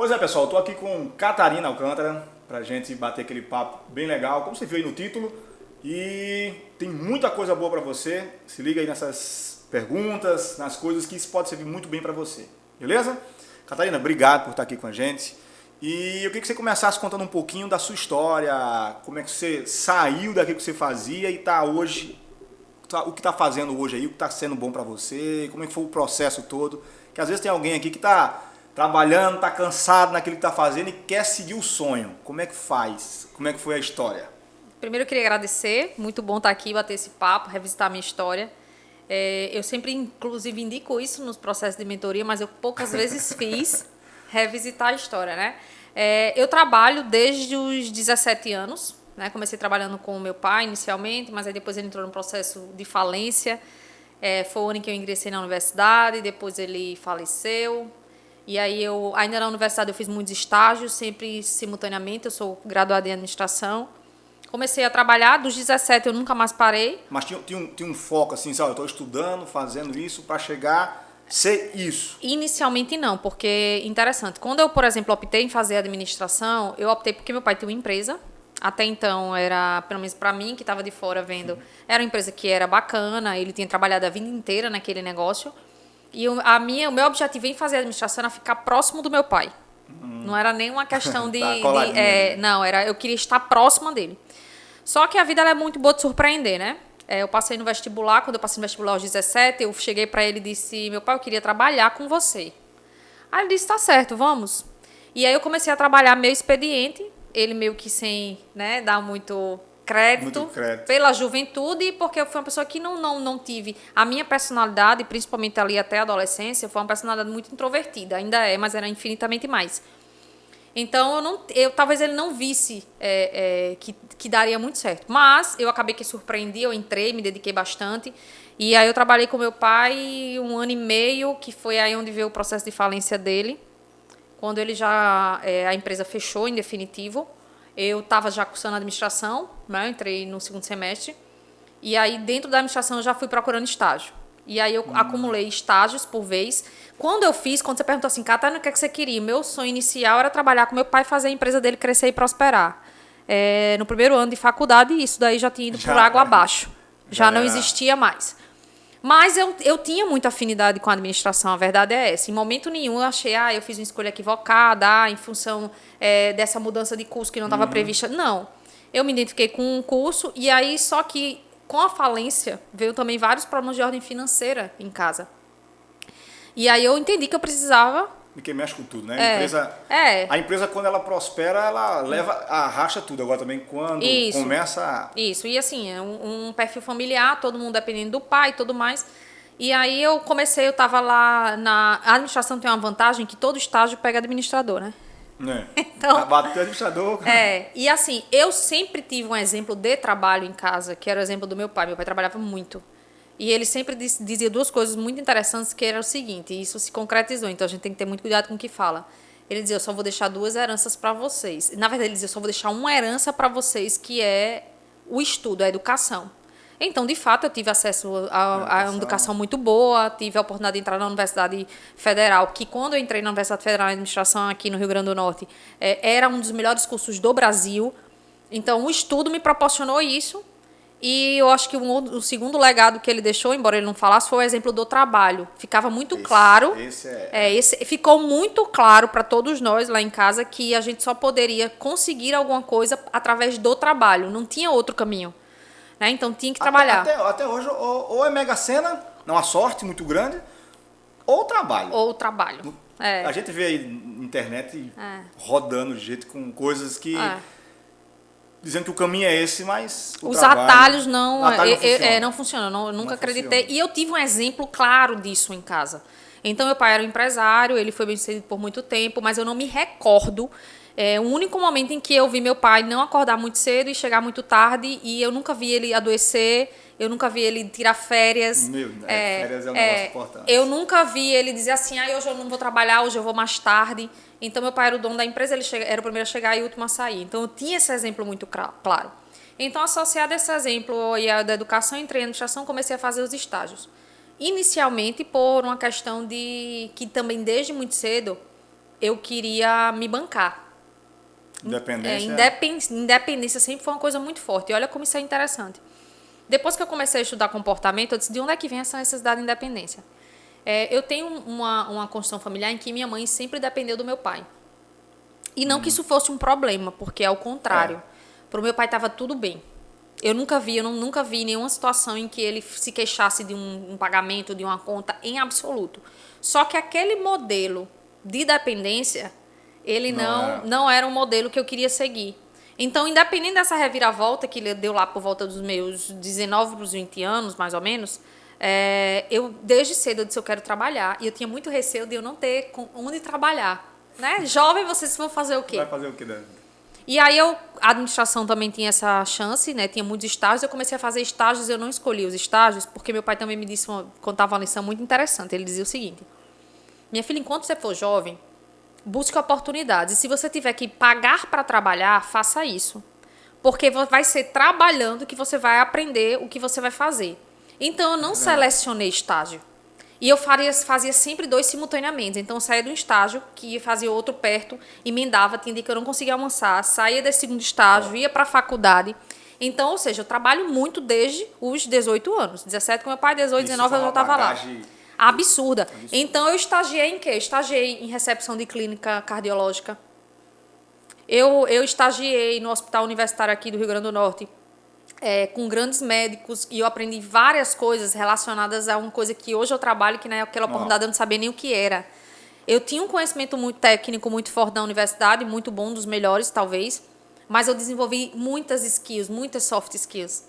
Pois é, pessoal, estou aqui com Catarina Alcântara para a gente bater aquele papo bem legal, como você viu aí no título. E tem muita coisa boa para você. Se liga aí nessas perguntas, nas coisas que isso pode servir muito bem para você. Beleza? Catarina, obrigado por estar aqui com a gente. E eu queria que você começasse contando um pouquinho da sua história, como é que você saiu daquilo que você fazia e está hoje, o que está fazendo hoje aí, o que está sendo bom para você, como é que foi o processo todo. Que às vezes tem alguém aqui que está trabalhando, está cansado naquilo que está fazendo e quer seguir o sonho. Como é que faz? Como é que foi a história? Primeiro eu queria agradecer, muito bom estar aqui, bater esse papo, revisitar a minha história. Eu sempre, inclusive, indico isso nos processos de mentoria, mas eu poucas vezes fiz revisitar a história, né? Eu trabalho desde os 17 anos, né? Comecei trabalhando com o meu pai inicialmente, mas aí depois ele entrou no processo de falência. Foi o ano em que eu ingressei na universidade, depois ele faleceu. E aí, ainda na universidade, eu fiz muitos estágios, sempre simultaneamente. Eu sou graduada em administração. Comecei a trabalhar, dos 17 eu nunca mais parei. Mas tinha um foco assim, sabe? Eu estou estudando, fazendo isso para chegar a ser isso. Inicialmente não, porque, interessante, quando eu, por exemplo, optei em fazer administração, eu optei porque meu pai tinha uma empresa. Até então, era, pelo menos para mim, que estava de fora vendo, era uma empresa que era bacana, ele tinha trabalhado a vida inteira naquele negócio. E o meu objetivo em fazer administração era ficar próximo do meu pai. Não era nem uma questão de... não, eu queria estar próxima dele. Só que a vida ela é muito boa de surpreender, né? Eu passei no vestibular, quando eu passei no vestibular aos 17, eu cheguei para ele e disse, meu pai, eu queria trabalhar com você. Aí ele disse, tá certo, vamos. E aí eu comecei a trabalhar meio expediente, ele meio que sem, né, dar muito crédito pela juventude, porque eu fui uma pessoa que não tive... A minha personalidade, principalmente ali até a adolescência, foi uma personalidade muito introvertida. Ainda é, mas era infinitamente mais. Então, talvez ele não visse que daria muito certo. Mas eu acabei que surpreendi, eu entrei, me dediquei bastante. E aí eu trabalhei com meu pai 1 ano e meio, que foi aí onde veio o processo de falência dele. Quando ele a empresa fechou em definitivo. Eu estava já cursando administração, né? Eu entrei no 2º semestre. E aí, dentro da administração, eu já fui procurando estágio. E aí, eu acumulei estágios por vez. Quando você perguntou assim, Catarina, o que é que você queria? Meu sonho inicial era trabalhar com meu pai, fazer a empresa dele crescer e prosperar. No primeiro ano de faculdade, isso daí já tinha ido por água abaixo. Já não existia mais. Mas eu tinha muita afinidade com a administração, a verdade é essa. Em momento nenhum eu achei, eu fiz uma escolha equivocada, em função dessa mudança de curso que não estava prevista. Não. Eu me identifiquei com um curso, e aí só que com a falência veio também vários problemas de ordem financeira em casa. E aí eu entendi que eu precisava... Porque mexe com tudo, né? A empresa, quando ela prospera, ela arrasta tudo. Agora também, quando começa... Isso, e assim, um perfil familiar, todo mundo dependendo do pai e tudo mais. E aí eu estava lá a administração tem uma vantagem que todo estágio pega administrador, né? Então, bateu administrador. E assim, eu sempre tive um exemplo de trabalho em casa, que era o exemplo do meu pai. Meu pai trabalhava muito. E ele sempre dizia 2 coisas muito interessantes, que era o seguinte, e isso se concretizou, então a gente tem que ter muito cuidado com o que fala. Ele dizia, eu só vou deixar 2 heranças para vocês. Na verdade, ele dizia, eu só vou deixar uma herança para vocês, que é o estudo, a educação. Então, de fato, eu tive acesso a uma educação muito boa, tive a oportunidade de entrar na Universidade Federal, que quando eu entrei na Universidade Federal de Administração aqui no Rio Grande do Norte, era um dos melhores cursos do Brasil. Então, o estudo me proporcionou isso. E eu acho que o segundo legado que ele deixou, embora ele não falasse, foi o exemplo do trabalho. Ficava muito claro. Ficou muito claro para todos nós lá em casa que a gente só poderia conseguir alguma coisa através do trabalho. Não tinha outro caminho. Né? Então tinha que trabalhar. Até hoje, ou é mega sena, uma sorte muito grande, ou trabalho. A gente vê aí na internet rodando de jeito com coisas que... Dizendo que o caminho é esse, mas os atalhos não funcionam. Eu nunca acreditei. E eu tive um exemplo claro disso em casa. Então, meu pai era um empresário, ele foi bem-sucedido por muito tempo, mas eu não me recordo o único momento em que eu vi meu pai não acordar muito cedo e chegar muito tarde, e eu nunca vi ele adoecer, eu nunca vi ele tirar férias. Férias é um negócio importante. Eu nunca vi ele dizer assim, hoje eu não vou trabalhar, hoje eu vou mais tarde. Então, meu pai era o dono da empresa, ele era o primeiro a chegar e o último a sair. Então, eu tinha esse exemplo muito claro. Então, associado a esse exemplo e a da educação, entrei na administração, comecei a fazer os estágios. Inicialmente, por uma questão de que também, desde muito cedo, eu queria me bancar. Independência sempre foi uma coisa muito forte. E olha como isso é interessante. Depois que eu comecei a estudar comportamento, eu disse, de onde é que vem essa necessidade de independência? Eu tenho uma construção familiar em que minha mãe sempre dependeu do meu pai. E não que isso fosse um problema, porque é o contrário. Para o meu pai estava tudo bem. Eu nunca vi nenhuma situação em que ele se queixasse de um pagamento, de uma conta, em absoluto. Só que aquele modelo de dependência, ele não era um modelo que eu queria seguir. Então, independente dessa reviravolta que ele deu lá por volta dos meus 19 para os 20 anos, mais ou menos, eu, desde cedo, eu disse, eu quero trabalhar. E eu tinha muito receio de eu não ter onde trabalhar. Né? Jovem, vocês vão fazer o quê? Vai fazer o quê, né? E aí, a administração também tinha essa chance, né? Tinha muitos estágios. Eu comecei a fazer estágios, eu não escolhi os estágios, porque meu pai também me disse, contava uma lição muito interessante. Ele dizia o seguinte, minha filha, enquanto você for jovem, busque oportunidades. E se você tiver que pagar para trabalhar, faça isso. Porque vai ser trabalhando que você vai aprender o que você vai fazer. Então, eu não selecionei estágio. E eu fazia sempre 2 simultaneamente. Então, eu saía de um estágio, que fazia outro perto, emendava, tinha dia que eu não conseguia almoçar, saía desse segundo estágio, ia para a faculdade. Então, ou seja, eu trabalho muito desde os 18 anos. 17 com meu pai, 18, 19 eu já estava lá. Absurda. Então, eu estagiei em quê? Estagiei em recepção de clínica cardiológica. Eu estagiei no Hospital Universitário aqui do Rio Grande do Norte, com grandes médicos, e eu aprendi várias coisas relacionadas a uma coisa que hoje eu trabalho, que naquela oportunidade eu não sabia nem o que era. Eu tinha um conhecimento muito técnico, muito forte da universidade, muito bom, dos melhores, talvez, mas eu desenvolvi muitas skills, muitas soft skills.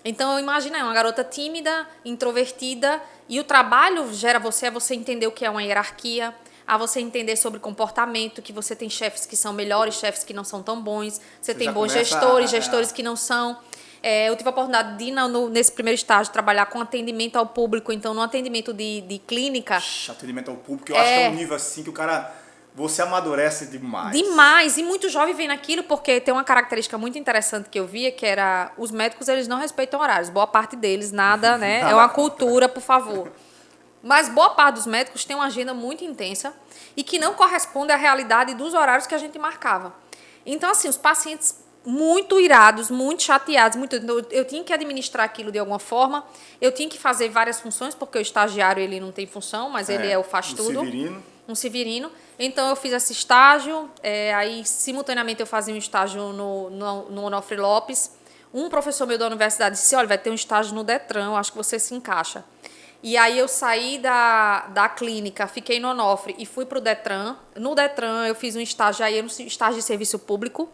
Então, eu imaginei uma garota tímida, introvertida, e o trabalho gera você, você entender o que é uma hierarquia, a você entender sobre comportamento, que você tem chefes que são melhores, chefes que não são tão bons, você tem bons gestores que não são. Eu tive a oportunidade de ir nesse primeiro estágio trabalhar com atendimento ao público, então no atendimento de clínica. Atendimento ao público, eu acho que é um nível assim que o cara... Você amadurece demais. Demais. E muito jovem vem naquilo, porque tem uma característica muito interessante que eu via, que era os médicos, eles não respeitam horários. Boa parte deles, nada, né? É uma cultura, por favor. Mas boa parte dos médicos tem uma agenda muito intensa e que não corresponde à realidade dos horários que a gente marcava. Então, assim, os pacientes muito irados, muito chateados, eu tinha que administrar aquilo de alguma forma, eu tinha que fazer várias funções, porque o estagiário ele não tem função, mas ele faz tudo. Um severino. Então, eu fiz esse estágio, aí, simultaneamente, eu fazia um estágio no Onofre Lopes. Um professor meu da universidade disse, olha, vai ter um estágio no Detran, eu acho que você se encaixa. E aí, eu saí da clínica, fiquei no Onofre e fui para o Detran. No Detran, eu fiz um estágio, aí, um estágio de serviço público,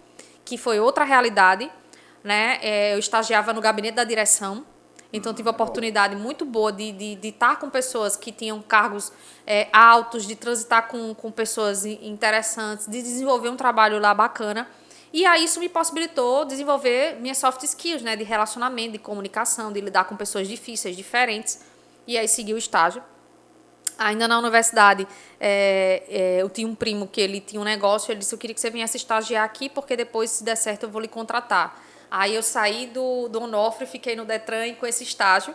que foi outra realidade, né? Eu estagiava no gabinete da direção. Então, tive a oportunidade muito boa de estar com pessoas que tinham cargos altos, de transitar com pessoas interessantes, de desenvolver um trabalho lá bacana. E aí, isso me possibilitou desenvolver minhas soft skills, né? De relacionamento, de comunicação, de lidar com pessoas difíceis, diferentes. E aí, segui o estágio. Ainda na universidade, eu tinha um primo que ele tinha um negócio, ele disse, eu queria que você viesse estagiar aqui, porque depois, se der certo, eu vou lhe contratar. Aí eu saí do Onofre, fiquei no Detran e com esse estágio.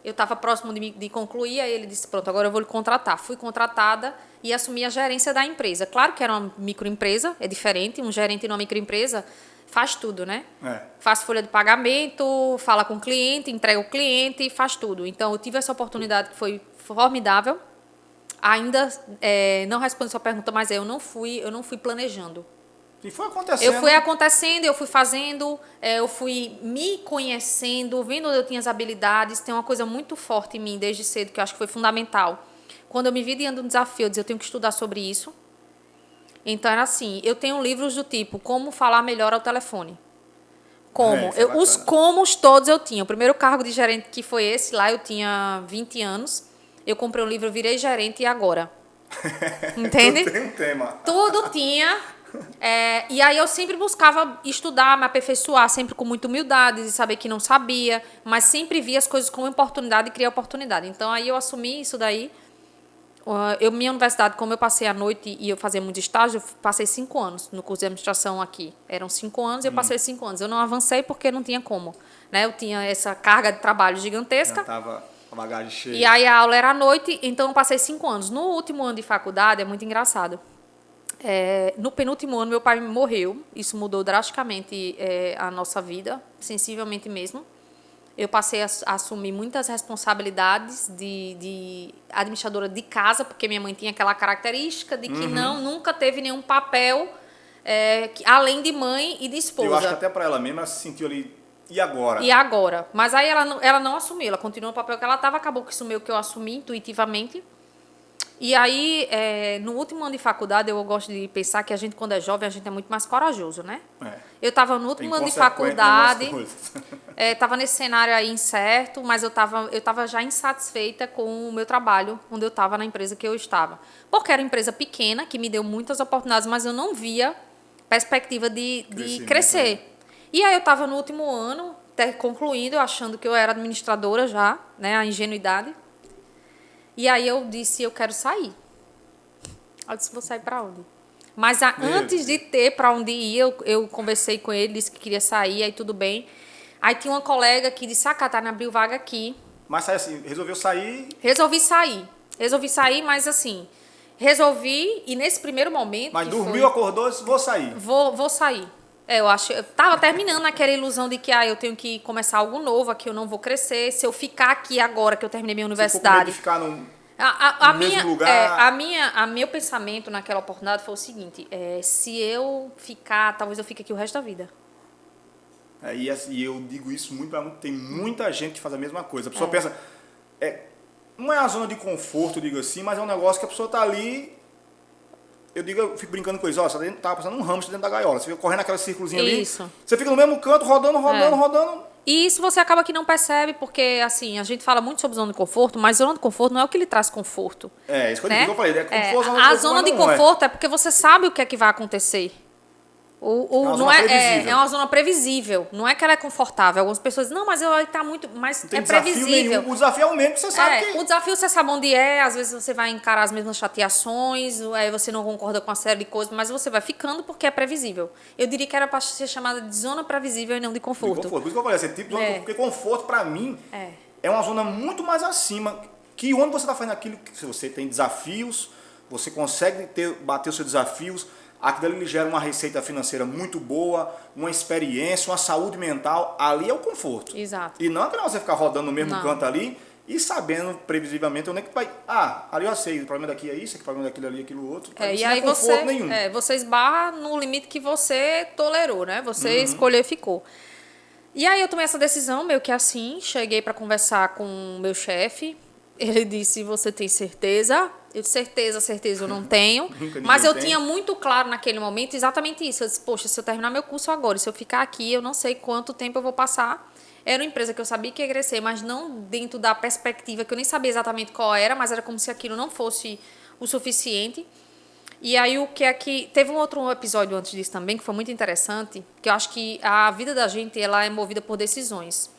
Eu estava próximo de concluir, aí ele disse, pronto, agora eu vou lhe contratar. Fui contratada e assumi a gerência da empresa. Claro que era uma microempresa, é diferente, um gerente numa microempresa faz tudo, né? Faz folha de pagamento, fala com o cliente, entrega o cliente, faz tudo. Então, eu tive essa oportunidade que foi formidável. Ainda não respondo a sua pergunta, mas eu não fui planejando. E foi acontecendo. Eu fui acontecendo, eu fui fazendo, eu fui me conhecendo, vendo onde eu tinha as habilidades. Tem uma coisa muito forte em mim desde cedo, que eu acho que foi fundamental. Quando eu me vi diante de um desafio, eu disse, eu tenho que estudar sobre isso. Então, era assim, eu tenho livros do tipo, como falar melhor ao telefone. Como? Os comos todos eu tinha. O primeiro cargo de gerente que foi esse, lá eu tinha 20 anos. Eu comprei um livro, eu virei gerente e agora. Entende? Tudo tem um tema. Tudo tinha... e aí eu sempre buscava estudar, me aperfeiçoar, sempre com muita humildade, de saber que não sabia, mas sempre via as coisas como oportunidade e criar oportunidade. Então, aí eu assumi isso daí. Minha universidade, como eu passei a noite e eu fazia muito estágio, eu passei 5 anos no curso de administração aqui. Eram 5 anos e eu passei 5 anos. Eu não avancei porque não tinha como. Né? Eu tinha essa carga de trabalho gigantesca. A bagagem cheia. E aí a aula era à noite, então eu passei 5 anos. No último ano de faculdade, é muito engraçado. No penúltimo ano, meu pai morreu. Isso mudou drasticamente a nossa vida, sensivelmente mesmo. Eu passei a assumir muitas responsabilidades de administradora de casa, porque minha mãe tinha aquela característica de que nunca teve nenhum papel além de mãe e de esposa. Eu acho que até para ela mesma, ela se sentiu ali, e agora? E agora? Mas aí ela não assumiu, ela continuou no papel que ela estava, acabou que isso meio que eu assumi intuitivamente. E aí, no último ano de faculdade, eu gosto de pensar que a gente, quando é jovem, a gente é muito mais corajoso, né? Eu estava no último ano de faculdade, estava nesse cenário aí incerto, mas eu tava já insatisfeita com o meu trabalho, onde eu estava na empresa que eu estava. Porque era uma empresa pequena, que me deu muitas oportunidades, mas eu não via perspectiva de crescer. E aí eu estava no último ano, concluindo, achando que eu era administradora já, né? A ingenuidade. E aí eu disse, eu quero sair. Eu disse, vou sair para onde? Mas antes de ter para onde ir, eu conversei com ele, disse que queria sair, aí tudo bem. Aí tinha uma colega que disse, Catarina, abriu vaga aqui. Mas assim, resolveu sair? Resolvi sair, mas assim, e nesse primeiro momento... Mas dormiu, acordou e disse, vou sair. Vou sair. Eu tava terminando aquela ilusão de que eu tenho que começar algo novo, aqui eu não vou crescer. Se eu ficar aqui agora que eu terminei minha universidade... Se for com medo de ficar no mesmo lugar... Meu pensamento naquela oportunidade foi o seguinte, se eu ficar, talvez eu fique aqui o resto da vida. E eu digo isso muito, tem muita gente que faz a mesma coisa. A pessoa pensa, não é a zona de conforto, eu digo assim, mas é um negócio que a pessoa está ali... Eu fico brincando com isso, você tá passando um hamster dentro da gaiola, você fica correndo aquela círculozinha ali, você fica no mesmo canto, rodando. E isso você acaba que não percebe, porque assim, a gente fala muito sobre zona de conforto, mas zona de conforto não é o que lhe traz conforto. Isso que eu falei, conforto, a zona de conforto é porque você sabe o que é que vai acontecer. É uma zona previsível. Não é que ela é confortável. Algumas pessoas dizem, não, mas está muito. Mas é previsível. Nenhum. O desafio é o mesmo, você sabe que... O desafio você sabe onde é, às vezes você vai encarar as mesmas chateações, aí você não concorda com uma série de coisas, mas você vai ficando porque é previsível. Eu diria que era para ser chamada de zona previsível e não de conforto. Por isso que eu falei, esse tipo de zona, porque conforto, para mim, é uma zona muito mais acima, que onde você está fazendo aquilo, se você tem desafios, você consegue bater os seus desafios, aquilo ali gera uma receita financeira muito boa, uma experiência, uma saúde mental. Ali é o conforto. Exato. E não é para você ficar rodando no mesmo canto ali e sabendo previsivelmente onde é que vai. Ali eu sei, o problema daqui é isso, o problema daquilo ali, aquilo outro. E aí você esbarra no limite que você tolerou, né? Você escolheu e ficou. E aí eu tomei essa decisão, meio que assim, cheguei para conversar com o meu chefe. Ele disse, você tem certeza? Eu disse, certeza eu não tenho. Mas eu tinha muito claro naquele momento exatamente isso. Eu disse, poxa, se eu terminar meu curso agora, se eu ficar aqui, eu não sei quanto tempo eu vou passar. Era uma empresa que eu sabia que ia crescer, mas não dentro da perspectiva, que eu nem sabia exatamente qual era, mas era como se aquilo não fosse o suficiente. E aí o que é que... Teve um outro episódio antes disso também, que foi muito interessante, que eu acho que a vida da gente ela é movida por decisões.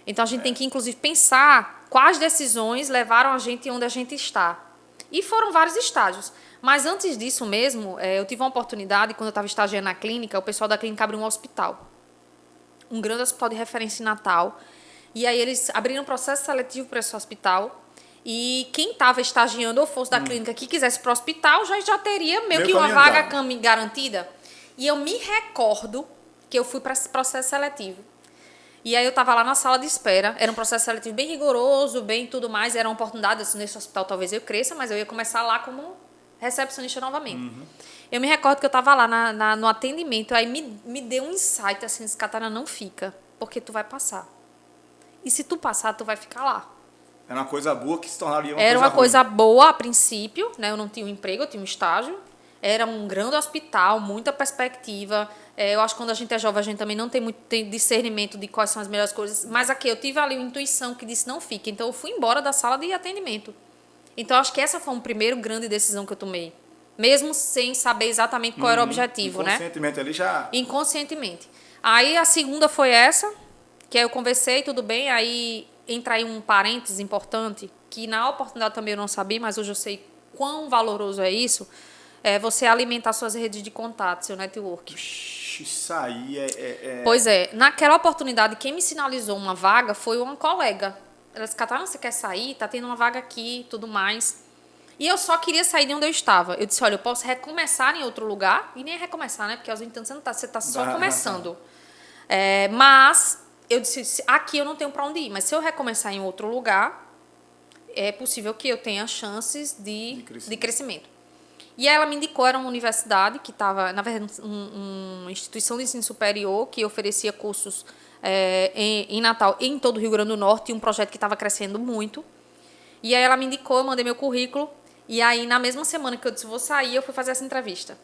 Então a gente tem que, inclusive, pensar quais decisões levaram a gente onde a gente está. E foram vários estágios. Mas antes disso mesmo, eu tive uma oportunidade, quando eu estava estagiando na clínica, o pessoal da clínica abriu um hospital. Um grande hospital de referência em Natal. E aí eles abriram um processo seletivo para esse hospital. E quem estava estagiando ou fosse da clínica que quisesse para o hospital, já teria meio que uma vaga garantida. E eu me recordo que eu fui para esse processo seletivo. E aí eu estava lá na sala de espera, era um processo seletivo bem rigoroso, bem tudo mais, era uma oportunidade, assim, nesse hospital talvez eu cresça, mas eu ia começar lá como recepcionista novamente. Eu me recordo que eu estava lá no atendimento, aí me deu um insight, assim, esse Catarina não fica, porque tu vai passar. E se tu passar, tu vai ficar lá. Era uma coisa boa que se tornaria uma coisa boa a princípio, né? Eu não tinha um emprego, eu tinha um estágio. Era um grande hospital, muita perspectiva. Eu acho que quando a gente é jovem, a gente também não tem muito discernimento de quais são as melhores coisas. Mas aqui, eu tive ali uma intuição que disse não fique. Então, eu fui embora da sala de atendimento. Então, acho que essa foi uma primeira grande decisão que eu tomei. Mesmo sem saber exatamente qual era o objetivo, né? Inconscientemente ali já... Inconscientemente. Aí, a segunda foi essa, que aí eu conversei, tudo bem. Aí, entra aí um parênteses importante, que na oportunidade também eu não sabia, mas hoje eu sei quão valoroso é isso. Você alimentar suas redes de contato, seu network. Isso aí Pois é. Naquela oportunidade, quem me sinalizou uma vaga foi uma colega. Ela disse, Catarina, você quer sair? Tá tendo uma vaga aqui, tudo mais. E eu só queria sair de onde eu estava. Eu disse, olha, eu posso recomeçar em outro lugar. E nem recomeçar, né? Porque aos 20 anos você tá só começando. Mas eu disse, aqui eu não tenho para onde ir. Mas se eu recomeçar em outro lugar, é possível que eu tenha chances de crescimento. E aí ela me indicou, era uma universidade que estava, na verdade, uma instituição de ensino superior que oferecia cursos em Natal e em todo o Rio Grande do Norte, e um projeto que estava crescendo muito. E aí ela me indicou, eu mandei meu currículo, e aí na mesma semana que eu disse vou sair, eu fui fazer essa entrevista.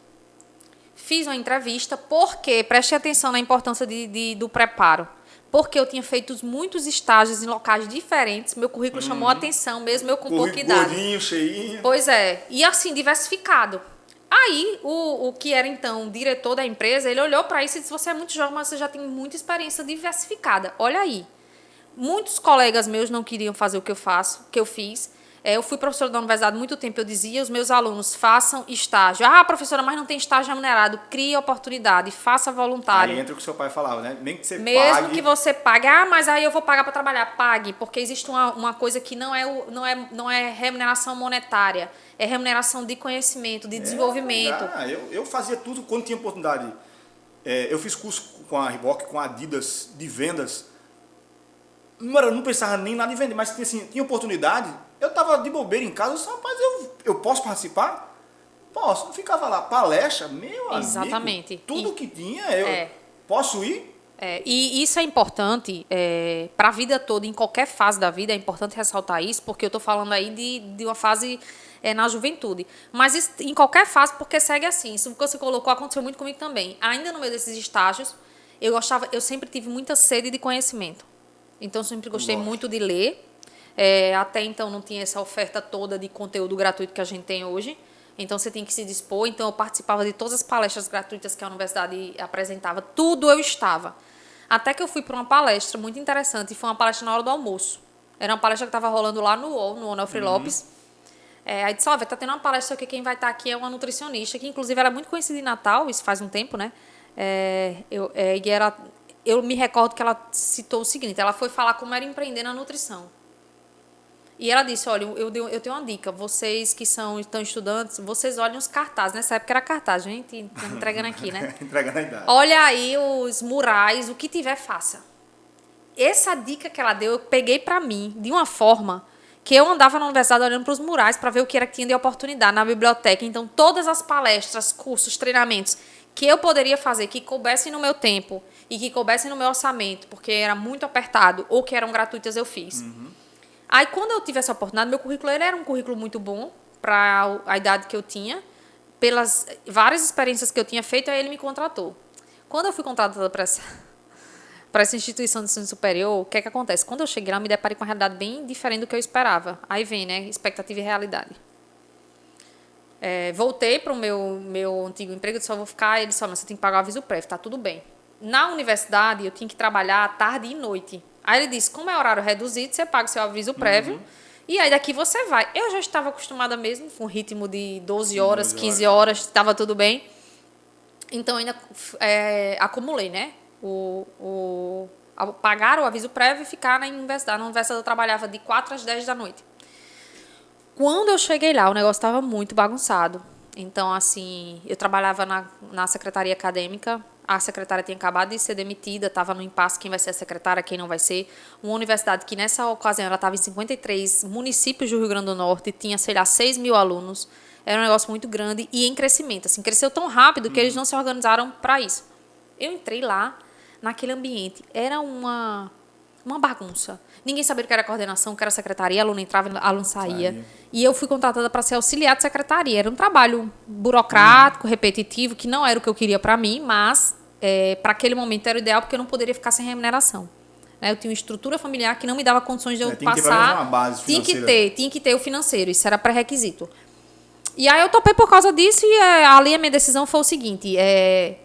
Fiz uma entrevista porque, preste atenção na importância do preparo, porque eu tinha feito muitos estágios em locais diferentes, meu currículo chamou a atenção, mesmo eu com pouca idade. Gordinho, cheinho. Pois é, e assim, diversificado. Aí, o que era então o diretor da empresa, ele olhou para isso e disse, você é muito jovem, mas você já tem muita experiência diversificada. Olha aí. Muitos colegas meus não queriam fazer o que eu fiz. Eu fui professora da universidade há muito tempo, eu dizia aos meus alunos, façam estágio. Ah, professora, mas não tem estágio remunerado. Crie oportunidade, faça voluntário. Aí entra o que o seu pai falava, né? Nem que você Mesmo pague. que você pague, mas aí eu vou pagar para trabalhar. Pague, porque existe uma coisa que não é remuneração monetária, é remuneração de conhecimento, de desenvolvimento. Eu fazia tudo quando tinha oportunidade. Eu fiz curso com a Reebok, com a Adidas, de vendas. Não pensava nem nada em vender, mas assim, tinha oportunidade. Eu estava de bobeira em casa, eu disse, rapaz, eu posso participar? Posso. Eu ficava lá, palestra, meu Exatamente. amigo, tudo que tinha, eu posso ir? E isso é importante para a vida toda, em qualquer fase da vida, é importante ressaltar isso, porque eu estou falando aí de uma fase na juventude. Mas isso, em qualquer fase, porque segue assim. Isso que você colocou aconteceu muito comigo também. Ainda no meio desses estágios, eu sempre tive muita sede de conhecimento. Então, eu sempre gostei muito de ler. Até então, não tinha essa oferta toda de conteúdo gratuito que a gente tem hoje. Então, você tem que se dispor. Então, eu participava de todas as palestras gratuitas que a universidade apresentava. Tudo eu estava. Até que eu fui para uma palestra muito interessante. E foi uma palestra na hora do almoço. Era uma palestra que estava rolando lá no UOL, no Onofre Lopes. Aí disse, tá tendo uma palestra que quem vai estar aqui é uma nutricionista, que inclusive era muito conhecida em Natal, isso faz um tempo, né? Eu me recordo que ela citou o seguinte, ela foi falar como era empreender na nutrição. E ela disse, olha, eu tenho uma dica, vocês que estão estudantes, vocês olhem os cartazes, nessa época era cartaz, gente, entregando aqui, né? Entregando a idade. Olha aí os murais, o que tiver, faça. Essa dica que ela deu, eu peguei para mim, de uma forma que eu andava na universidade olhando para os murais para ver o que era que tinha de oportunidade na biblioteca. Então, todas as palestras, cursos, treinamentos que eu poderia fazer, que coubessem no meu tempo e que coubessem no meu orçamento, porque era muito apertado, ou que eram gratuitas, eu fiz. Aí, quando eu tive essa oportunidade, meu currículo ele era um currículo muito bom para a idade que eu tinha, pelas várias experiências que eu tinha feito, aí ele me contratou. Quando eu fui contratada para essa instituição de ensino superior, o que é que acontece? Quando eu cheguei lá, eu me deparei com uma realidade bem diferente do que eu esperava. Aí vem, né? Expectativa e realidade. Voltei para o meu antigo emprego, eu disse, vou ficar. Ele disse, mas você tem que pagar o aviso prévio, tá tudo bem. Na universidade, eu tinha que trabalhar tarde e noite. Aí ele disse, como é horário reduzido, você paga o seu aviso prévio e aí daqui você vai. Eu já estava acostumada mesmo com um ritmo de 12 horas, 15 horas, estava tudo bem. Então, ainda acumulei, né? Pagar o aviso prévio e ficar na universidade. Na universidade eu trabalhava de 4 às 10 da noite. Quando eu cheguei lá, o negócio estava muito bagunçado. Então, assim, eu trabalhava na secretaria acadêmica. A secretária tinha acabado de ser demitida, estava no impasse quem vai ser a secretária, quem não vai ser. Uma universidade que, nessa ocasião, ela estava em 53 municípios do Rio Grande do Norte, tinha, 6 mil alunos. Era um negócio muito grande e em crescimento. Assim, cresceu tão rápido que eles não se organizaram para isso. Eu entrei lá, naquele ambiente. Era uma bagunça. Ninguém sabia o que era coordenação, o que era secretaria. Aluno entrava, aluno saía. E eu fui contratada para ser auxiliar de secretaria. Era um trabalho burocrático, repetitivo, que não era o que eu queria para mim, mas para aquele momento era o ideal, porque eu não poderia ficar sem remuneração. Eu tinha uma estrutura familiar que não me dava condições de eu passar. Uma base financeira. Tinha que ter o financeiro. Isso era pré-requisito. E aí eu topei por causa disso e ali a minha decisão foi o seguinte,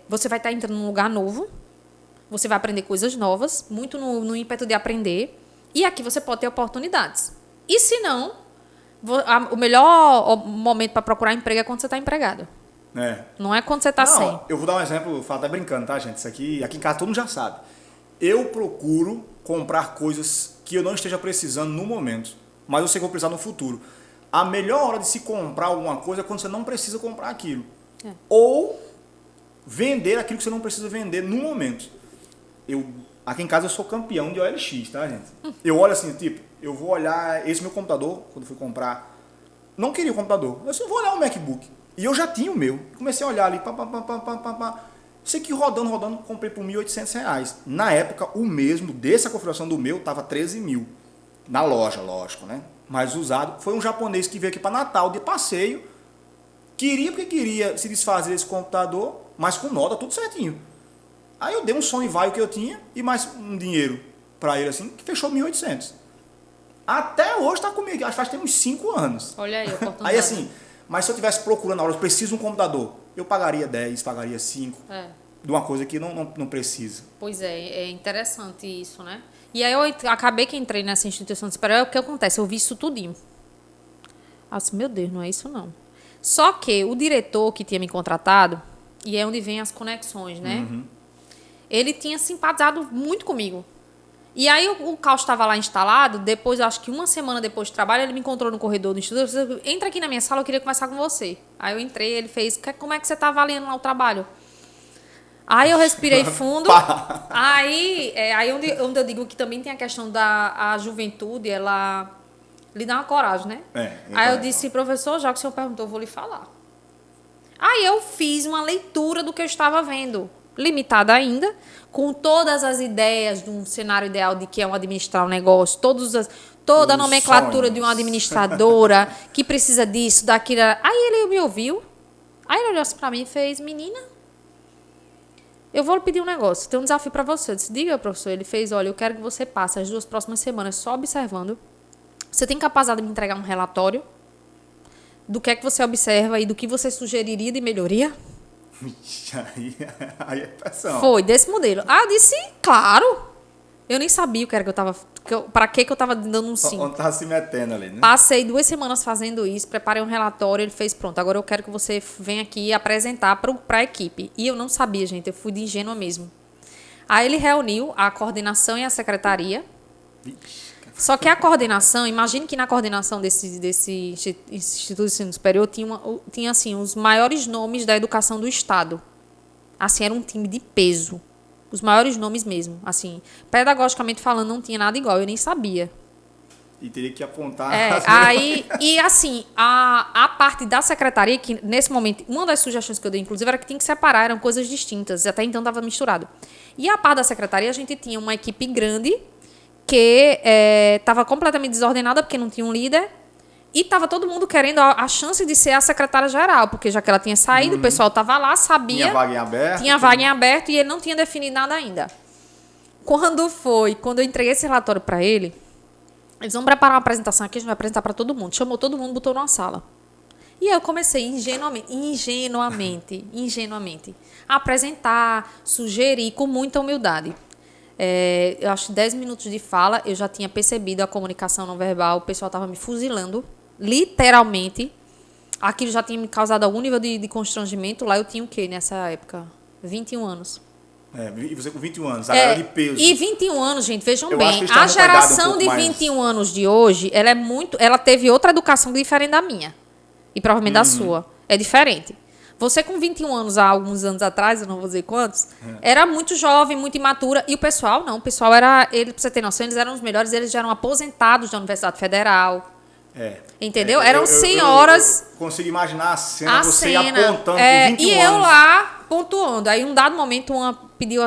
você vai estar entrando num lugar novo, você vai aprender coisas novas, muito no ímpeto de aprender, e aqui você pode ter oportunidades. E se não, o melhor momento para procurar emprego é quando você está empregado. Não é quando você está sem. Eu vou dar um exemplo, eu falo até brincando, tá, gente? Isso aqui em casa todo mundo já sabe. Eu procuro comprar coisas que eu não esteja precisando no momento, mas eu sei que vou precisar no futuro. A melhor hora de se comprar alguma coisa é quando você não precisa comprar aquilo. Ou vender aquilo que você não precisa vender no momento. Aqui em casa eu sou campeão de OLX, tá, gente? Eu olho assim, tipo, eu vou olhar esse meu computador, quando fui comprar, não queria o computador, eu só vou olhar o MacBook. E eu já tinha o meu. Comecei a olhar ali, sei que rodando, comprei por R$1.800. Na época, o mesmo, dessa configuração do meu, tava 13 mil. Na loja, lógico, né? Mas usado. Foi um japonês que veio aqui para Natal de passeio. Porque queria se desfazer desse computador, mas com nota, tudo certinho. Aí eu dei um Sony Vaio que eu tinha e mais um dinheiro para ele assim, que fechou 1.800. Até hoje está comigo, acho que faz uns 5 anos. Olha aí, oportunidade. Aí assim, mas se eu estivesse procurando na hora, eu preciso de um computador, eu pagaria 10, pagaria 5, de uma coisa que não precisa. Pois é interessante isso, né? E aí eu acabei que entrei nessa instituição de superior, o que acontece? Eu vi isso tudinho. Assim, meu Deus, não é isso não. Só que o diretor que tinha me contratado, e é onde vem as conexões, né? Ele tinha simpatizado muito comigo. E aí o caos estava lá instalado, depois, acho que uma semana depois do trabalho, ele me encontrou no corredor do instituto, disse, entra aqui na minha sala, eu queria conversar com você. Aí eu entrei, ele fez, como é que você está avaliando lá o trabalho? Aí eu respirei fundo, aí onde eu digo que também tem a questão da juventude, ela lhe dá uma coragem, né? Aí eu disse, professor, já que o senhor perguntou, eu vou lhe falar. Aí eu fiz uma leitura do que eu estava vendo, limitada ainda, com todas as ideias de um cenário ideal de que é um administrar um negócio, toda a nomenclatura de uma administradora que precisa disso, daquilo. Aí ele me ouviu, aí ele olhou assim para mim e fez, menina, eu vou lhe pedir um negócio, tem um desafio para você. Eu disse, diga, professor. Ele fez, olha, eu quero que você passe as 2 próximas semanas só observando. Você tem capacidade de me entregar um relatório do que é que você observa e do que você sugeriria de melhoria? Aí é pressão. Foi, desse modelo. Ah, eu disse, claro. Eu nem sabia o que era que eu tava... Para que eu tava dando um sim. Onde tava se metendo ali, né? Passei 2 semanas fazendo isso, preparei um relatório, ele fez, pronto, agora eu quero que você venha aqui apresentar para a equipe. E eu não sabia, gente, eu fui de ingênua mesmo. Aí ele reuniu a coordenação e a secretaria. Só que a coordenação, imagine que na coordenação desse Instituto de Ensino Superior tinha assim, os maiores nomes da educação do Estado. Assim, era um time de peso. Os maiores nomes mesmo. Assim, pedagogicamente falando, não tinha nada igual, eu nem sabia. E teria que apontar... E assim, a parte da secretaria, que nesse momento, uma das sugestões que eu dei, inclusive, era que tinha que separar, eram coisas distintas, até então estava misturado. E a parte da secretaria, a gente tinha uma equipe grande, que estava completamente desordenada, porque não tinha um líder, e estava todo mundo querendo a chance de ser a secretária-geral, porque já que ela tinha saído, o pessoal estava lá, sabia... Tinha vaga em aberto. Tinha vaga em aberto, e ele não tinha definido nada ainda. Quando eu entreguei esse relatório para ele, eles vão preparar uma apresentação aqui, a gente vai apresentar para todo mundo. Chamou todo mundo, botou numa sala. E aí eu comecei ingenuamente, a apresentar, sugerir com muita humildade. Eu acho que 10 minutos de fala, eu já tinha percebido a comunicação não verbal, o pessoal estava me fuzilando, literalmente. Aquilo já tinha me causado algum nível de constrangimento. Lá eu tinha o quê nessa época? 21 anos. E você com 21 anos, a galera de peso. E 21 anos, gente, vejam bem, a geração de 21 anos de hoje, ela teve outra educação diferente da minha. E provavelmente da sua. É diferente. Você com 21 anos, há alguns anos atrás, eu não vou dizer quantos, era muito jovem, muito imatura. E o pessoal, não. O pessoal era... Pra você ter noção, eles eram os melhores. Eles já eram aposentados da Universidade Federal. Entendeu? Eram senhoras... Eu consigo imaginar a cena, você apontando com 21 anos. E eu lá, pontuando. Aí, um dado momento, uma pediu...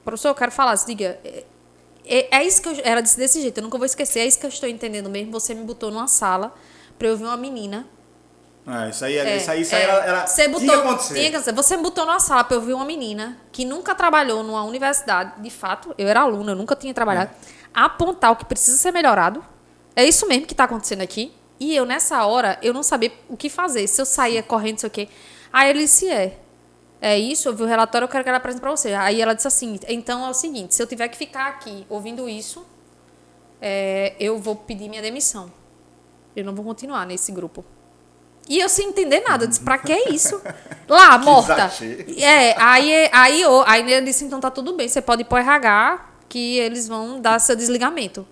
professor, eu quero falar. Diga... É isso que eu... Ela disse desse jeito, eu nunca vou esquecer. É isso que eu estou entendendo mesmo. Você me botou numa sala para eu ver uma menina... Isso aí era tinha que acontecer. Você me botou numa sala para eu ver uma menina que nunca trabalhou numa universidade, de fato, eu era aluna, eu nunca tinha trabalhado, apontar o que precisa ser melhorado. É isso mesmo que está acontecendo aqui. E eu, nessa hora, eu não sabia o que fazer. Se eu saía correndo, não sei o quê. Aí ele disse, é isso, eu vi o relatório, eu quero que ela apresente para você. Aí ela disse assim, então é o seguinte, se eu tiver que ficar aqui ouvindo isso, eu vou pedir minha demissão. Eu não vou continuar nesse grupo. E eu sem entender nada, eu disse, pra que isso? Lá, morta. Aí ele disse, então tá tudo bem, você pode ir pro RH, que eles vão dar seu desligamento.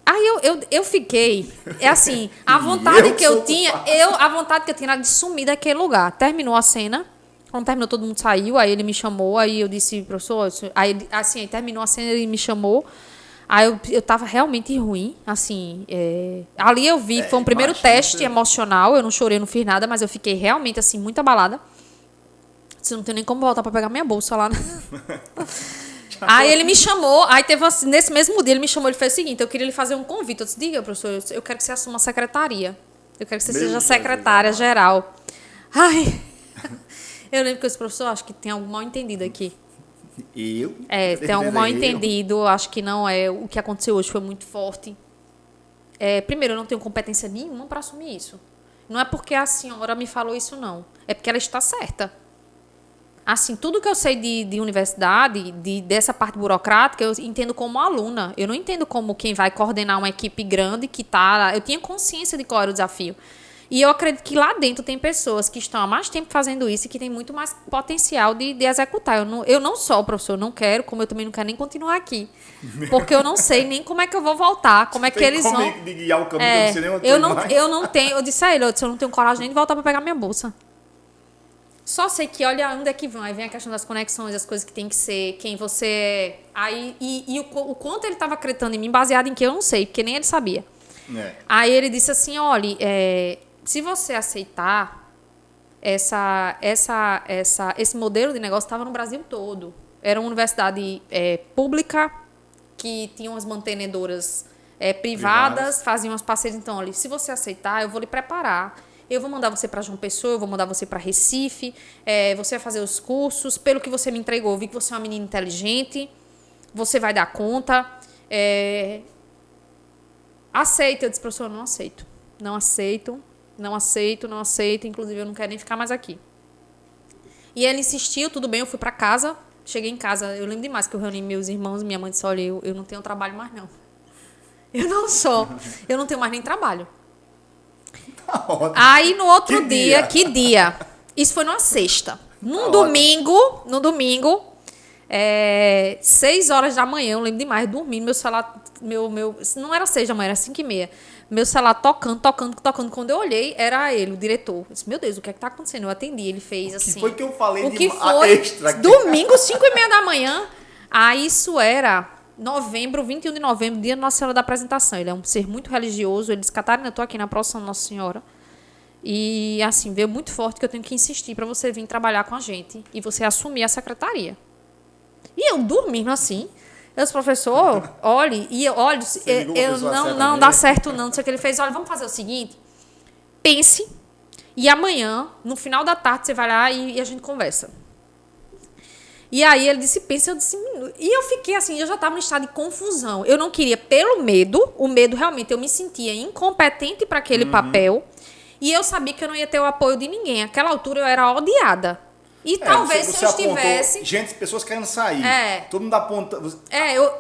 Aí eu fiquei, é assim, a vontade que eu tinha, a vontade que eu tinha era de sumir daquele lugar. Terminou a cena, quando terminou todo mundo saiu, aí ele me chamou, aí eu disse, professor, aí assim, terminou a cena, ele me chamou, aí eu tava realmente ruim, assim, ali eu vi, foi um primeiro teste emocional, eu não chorei, não fiz nada, mas eu fiquei realmente, assim, muito abalada. Você não tem nem como voltar pra pegar minha bolsa lá, né? Aí ele me chamou, aí teve nesse mesmo dia ele me chamou, ele fez o seguinte, eu queria lhe fazer um convite, eu disse, diga, professor, eu quero que você assuma a secretaria, eu quero que você seja secretária geral. Ai, eu lembro que esse professor, acho que tem algum mal entendido aqui. Tem algum mal entendido, acho que não é, o que aconteceu hoje foi muito forte. Primeiro, eu não tenho competência nenhuma para assumir isso. Não é porque a senhora me falou isso, não, é porque ela está certa. Assim, tudo que eu sei de universidade, dessa parte burocrática, eu entendo como aluna. Eu não entendo como quem vai coordenar uma equipe grande que está... Eu tinha consciência de qual era o desafio. E eu acredito que lá dentro tem pessoas que estão há mais tempo fazendo isso e que têm muito mais potencial de executar. Eu não sou professor, não quero, como eu também não quero nem continuar aqui. Porque eu não sei nem como é que eu vou voltar, como é que eles vão... de guiar o caminho, eu não tenho... Eu disse a ele, eu não tenho coragem nem de voltar para pegar minha bolsa. Só sei que, olha, onde é que vão. Aí vem a questão das conexões, as coisas que tem que ser, quem você é. Aí, o quanto ele estava acreditando em mim, baseado em que eu não sei, porque nem ele sabia. Aí ele disse assim, olha, se você aceitar, esse modelo de negócio estava no Brasil todo. Era uma universidade pública, que tinha umas mantenedoras privadas, faziam as parcerias. Então, olha, se você aceitar, eu vou lhe preparar. Eu vou mandar você para João Pessoa, eu vou mandar você para Recife, você vai fazer os cursos. Pelo que você me entregou, eu vi que você é uma menina inteligente, você vai dar conta. Aceita. Eu disse, professor, eu não aceito. Não aceito, não aceito, não aceito. Inclusive, eu não quero nem ficar mais aqui. E ele insistiu, tudo bem, eu fui para casa. Cheguei em casa, eu lembro demais que eu reuni meus irmãos, minha mãe disse, olha, eu não tenho trabalho mais não. Eu não tenho mais nem trabalho. Aí no outro dia, que dia? Isso foi numa sexta. No domingo, 6 horas da manhã, eu lembro demais, dormindo, meu celular, não era 6 da manhã, era 5h30. Meu celular tocando. Quando eu olhei, era ele, o diretor. Eu disse, meu Deus, o que é que tá acontecendo? Eu atendi, ele fez assim. O que foi que eu falei o que foi? Extra? Domingo, 5h30 da manhã. Aí isso era... 21 de novembro, dia da Nossa Senhora da Apresentação. Ele é um ser muito religioso. Ele disse, Catarina, eu estou aqui na próxima Nossa Senhora. E, assim, veio muito forte que eu tenho que insistir para você vir trabalhar com a gente e você assumir a secretaria. E eu dormindo assim. Eu disse, professor, olhe, não dá certo não. Não sei o que ele fez. Olha, vamos fazer o seguinte. Pense e amanhã, no final da tarde, você vai lá e a gente conversa. E aí ele disse, pensa, eu disse... E eu fiquei assim, eu já estava no estado de confusão. Eu não queria, pelo medo, o medo realmente, eu me sentia incompetente para aquele papel. E eu sabia que eu não ia ter o apoio de ninguém. Naquela altura eu era odiada. E talvez se eu estivesse... Pessoas querendo sair. Todo mundo aponta...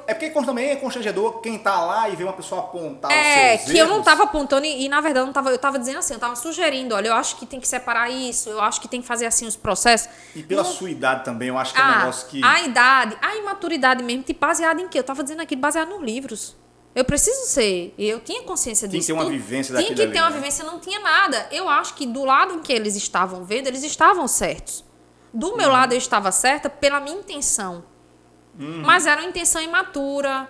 porque também é constrangedor quem tá lá e vê uma pessoa apontar os seus erros. Eu não estava apontando e na verdade, eu estava dizendo assim, eu estava sugerindo, olha, eu acho que tem que separar isso, eu acho que tem que fazer assim os processos. E pela sua idade também, eu acho que é um negócio que... A idade, a imaturidade mesmo, baseada em quê? Eu estava dizendo aqui, baseado nos livros. Eu preciso ser, eu tinha consciência disso. Tinha que ter uma vivência daquilo ali. Tinha que ter uma vivência, não tinha nada. Eu acho que do lado em que eles estavam vendo, eles estavam certos. Do meu lado eu estava certa pela minha intenção. Mas era uma intenção imatura,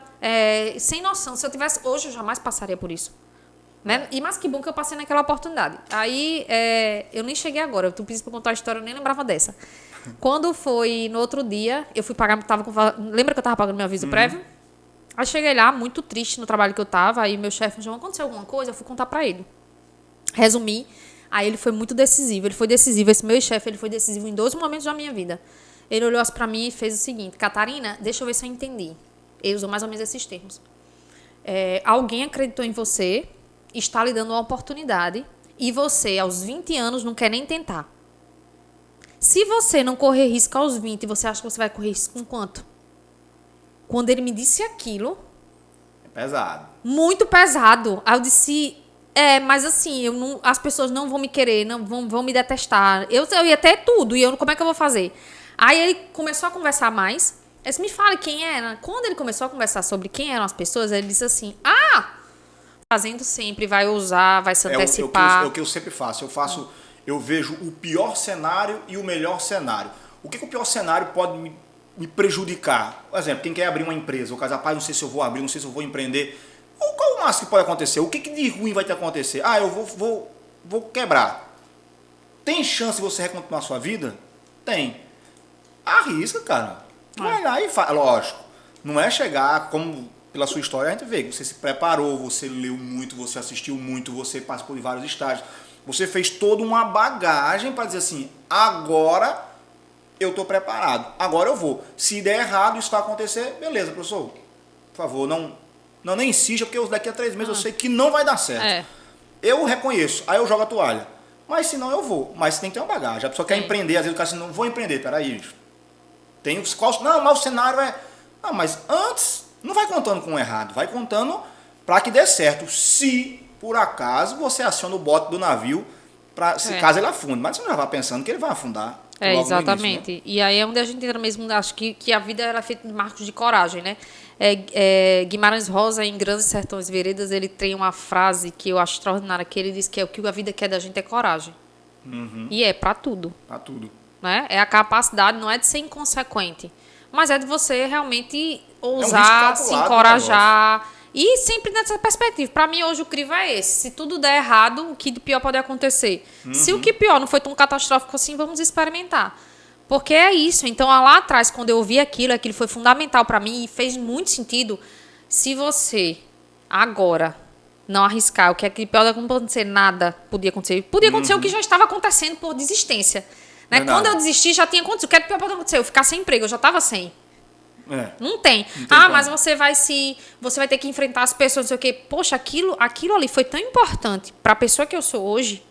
sem noção. Se eu tivesse... Hoje eu jamais passaria por isso. Né? E mas que bom que eu passei naquela oportunidade. Aí eu nem cheguei agora. Tu pediu para contar a história, eu nem lembrava dessa. Quando foi no outro dia, eu fui pagar... Lembra que eu estava pagando meu aviso prévio? Aí cheguei lá, muito triste no trabalho que eu estava. Aí meu chefe me chamou, aconteceu alguma coisa? Eu fui contar para ele. Resumi. Aí ele foi muito decisivo, esse meu chefe, ele foi decisivo em 2 momentos da minha vida. Ele olhou assim pra mim e fez o seguinte, Catarina, deixa eu ver se eu entendi. Ele usou mais ou menos esses termos. Alguém acreditou em você, está lhe dando uma oportunidade, e você, aos 20 anos, não quer nem tentar. Se você não correr risco aos 20, você acha que você vai correr risco com quanto? Quando ele me disse aquilo... É pesado. Muito pesado. Aí eu disse... mas assim, as pessoas não vão me querer, não vão me detestar. Eu ia ter tudo, e como é que eu vou fazer? Aí ele começou a conversar mais, Ele me fala quem era. Quando ele começou a conversar sobre quem eram as pessoas, ele disse assim, fazendo sempre, vai usar, vai se antecipar. É o que eu sempre faço. Eu vejo o pior cenário e o melhor cenário. O que o pior cenário pode me prejudicar? Por exemplo, quem quer abrir uma empresa, ou casar, pai, não sei se eu vou abrir, não sei se eu vou empreender. Qual o máximo que pode acontecer? O que de ruim vai te acontecer? Eu vou quebrar. Tem chance de você reconstruir a sua vida? Tem. Arrisca, cara. Vai lá e faz. Lógico, não é chegar, como pela sua história a gente vê, que você se preparou, você leu muito, você assistiu muito, você participou de vários estágios. Você fez toda uma bagagem para dizer assim, agora eu estou preparado, agora eu vou. Se der errado, isso vai acontecer, beleza, professor, por favor, nem insista, porque daqui a 3 meses eu sei que não vai dar certo. Eu reconheço, aí eu jogo a toalha. Mas se não, eu vou. Mas você tem que ter uma bagagem. A pessoa quer empreender, às vezes o cara assim, não vou empreender, peraí. Não, mas o cenário é... Não, mas antes, não vai contando com o errado, vai contando para que dê certo. Se, por acaso, você aciona o bote do navio, caso ele afunde. Mas você não já vai pensando que ele vai afundar. Exatamente. Início, né? E aí é onde a gente entra mesmo, acho que a vida ela é feita de marcos de coragem, né? Guimarães Rosa, em Grandes Sertões Veredas, ele tem uma frase que eu acho extraordinária, que ele diz que o que a vida quer da gente é coragem. E é para tudo. Para tudo. Né? É a capacidade, não é de ser inconsequente, mas é de você realmente ousar, se encorajar. E sempre nessa perspectiva. Para mim, hoje, o crivo é esse. Se tudo der errado, o que de pior pode acontecer? Se o que pior não foi tão catastrófico assim, vamos experimentar. Porque é isso. Então, lá atrás, quando eu ouvi aquilo foi fundamental para mim e fez muito sentido. Se você, agora, não arriscar, o que é que pior não pode acontecer? Nada podia acontecer. Podia acontecer o que já estava acontecendo por desistência. Né? Quando eu desisti, já tinha acontecido. O que é que pior pode acontecer? Eu ficar sem emprego, eu já estava sem. Não tem. Mas você vai ter que enfrentar as pessoas, não sei o quê. Poxa, aquilo ali foi tão importante para a pessoa que eu sou hoje.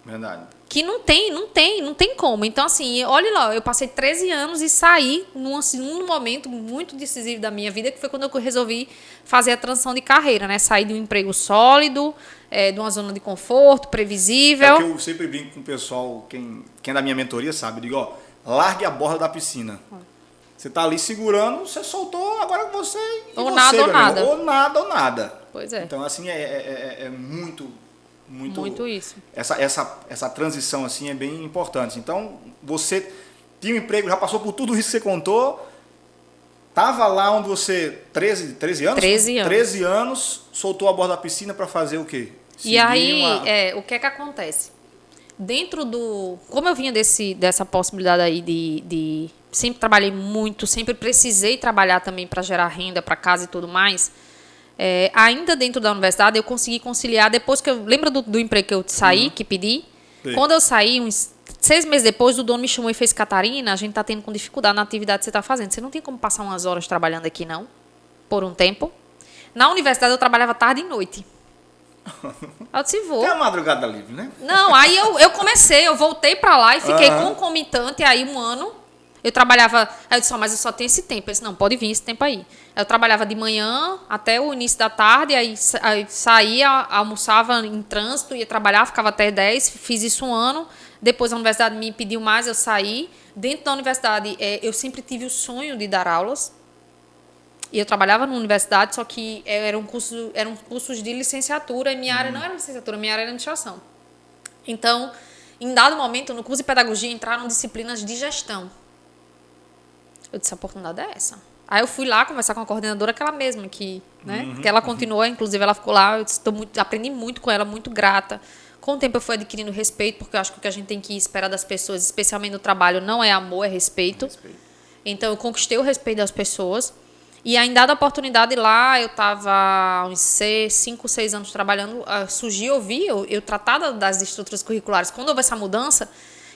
Verdade. Que não tem como. Então, assim, olha lá, eu passei 13 anos e saí num momento muito decisivo da minha vida, que foi quando eu resolvi fazer a transição de carreira, né? Sair de um emprego sólido, de uma zona de conforto, previsível. É o que eu sempre brinco com o pessoal, quem é da minha mentoria sabe, eu digo, largue a borda da piscina. Você tá ali segurando, você soltou, agora você... Ou nada ou nada. Ou nada ou nada. Pois é. Então, assim, é muito isso. Essa transição, assim, é bem importante. Então, você tinha um emprego, já passou por tudo isso que você contou, tava lá onde você... 13 anos? 13 anos. 13 anos, soltou a borda da piscina para fazer o quê? E aí, o que é que acontece? Dentro do... Como eu vinha dessa possibilidade aí de sempre trabalhei muito, sempre precisei trabalhar também para gerar renda para casa e tudo mais. Ainda dentro da universidade, eu consegui conciliar, depois que eu... Lembra do emprego que eu saí, que pedi? Sim. Quando eu saí, uns 6 meses depois, o dono me chamou e fez, Catarina, a gente está tendo com dificuldade na atividade que você está fazendo. Você não tem como passar umas horas trabalhando aqui, não? Por um tempo. Na universidade, eu trabalhava tarde e noite. Eu disse, vou. Tem a madrugada livre, né? Não, aí eu voltei para lá e fiquei concomitante aí um ano. Eu trabalhava, aí eu disse, mas eu só tenho esse tempo. Eu disse, não, pode vir esse tempo aí. Eu trabalhava de manhã até o início da tarde, aí saía, almoçava em trânsito, ia trabalhar, ficava até 10, fiz isso um ano. Depois a universidade me pediu mais, eu saí. Dentro da universidade, eu sempre tive o sonho de dar aulas. E eu trabalhava na universidade, só que eram cursos de licenciatura, e minha área não era licenciatura, minha área era administração. Então, em dado momento, no curso de pedagogia, entraram disciplinas de gestão. Eu disse, a oportunidade é essa. Aí eu fui lá conversar com a coordenadora, aquela mesma que ela continuou, inclusive ela ficou lá, eu disse, aprendi muito com ela, muito grata. Com o tempo eu fui adquirindo respeito, porque eu acho que o que a gente tem que esperar das pessoas, especialmente no trabalho, não é amor, é respeito. Então eu conquistei o respeito das pessoas. E aí, em dada oportunidade lá, eu estava uns 5, 6 anos trabalhando, eu tratar das estruturas curriculares. Quando houve essa mudança,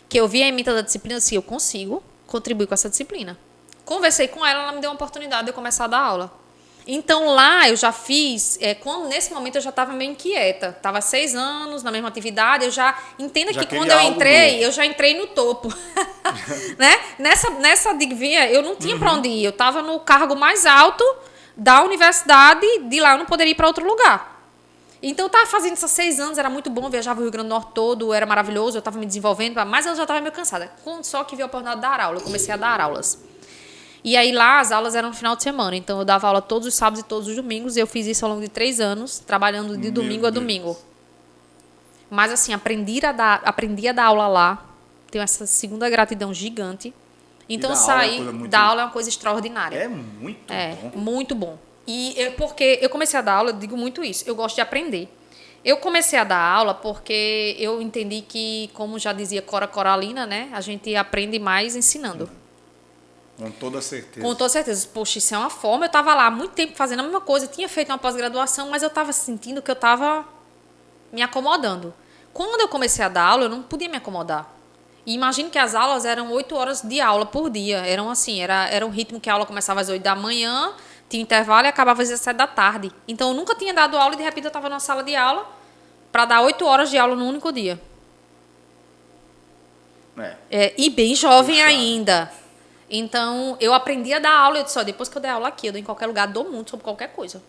que eu vi a ementa da disciplina, assim, eu consigo contribuir com essa disciplina. Conversei com ela, ela me deu uma oportunidade de eu começar a dar aula. Então, lá eu já fiz... nesse momento eu já estava meio inquieta. Estava 6 anos na mesma atividade. Eu já... Entenda que quando eu entrei, eu já entrei no topo. Né? Nessa digvia, eu não tinha para onde ir. Eu estava no cargo mais alto da universidade. De lá eu não poderia ir para outro lugar. Então, eu estava fazendo esses 6 anos. Era muito bom. Viajava o Rio Grande do Norte todo. Era maravilhoso. Eu estava me desenvolvendo. Mas eu já estava meio cansada. Só que vi a oportunidade de dar aula. Eu comecei a dar aulas. E aí lá as aulas eram no final de semana. Então eu dava aula todos os sábados e todos os domingos. E eu fiz isso ao longo de 3 anos, trabalhando de domingo a domingo. Mas assim, aprendi a dar aula lá. Tenho essa segunda gratidão gigante. Então sair da aula é uma coisa extraordinária. É muito bom. É, muito bom. Porque eu comecei a dar aula, eu digo muito isso, eu gosto de aprender. Eu comecei a dar aula porque eu entendi que, como já dizia Cora Coralina, né? A gente aprende mais ensinando. Com toda certeza. Com toda certeza. Poxa, isso é uma forma. Eu estava lá há muito tempo fazendo a mesma coisa. Eu tinha feito uma pós-graduação, mas eu estava sentindo que eu estava me acomodando. Quando eu comecei a dar aula, eu não podia me acomodar. E imagine que as aulas eram 8 horas de aula por dia. Eram assim, era um ritmo que a aula começava às 8 da manhã, tinha intervalo e acabava às 17 da tarde. Então eu nunca tinha dado aula e de repente eu estava numa sala de aula para dar 8 horas de aula num único dia. E bem jovem ainda. Então eu aprendi a dar aula. Eu disse, ó, depois que eu der aula aqui, eu dou em qualquer lugar do mundo sobre qualquer coisa.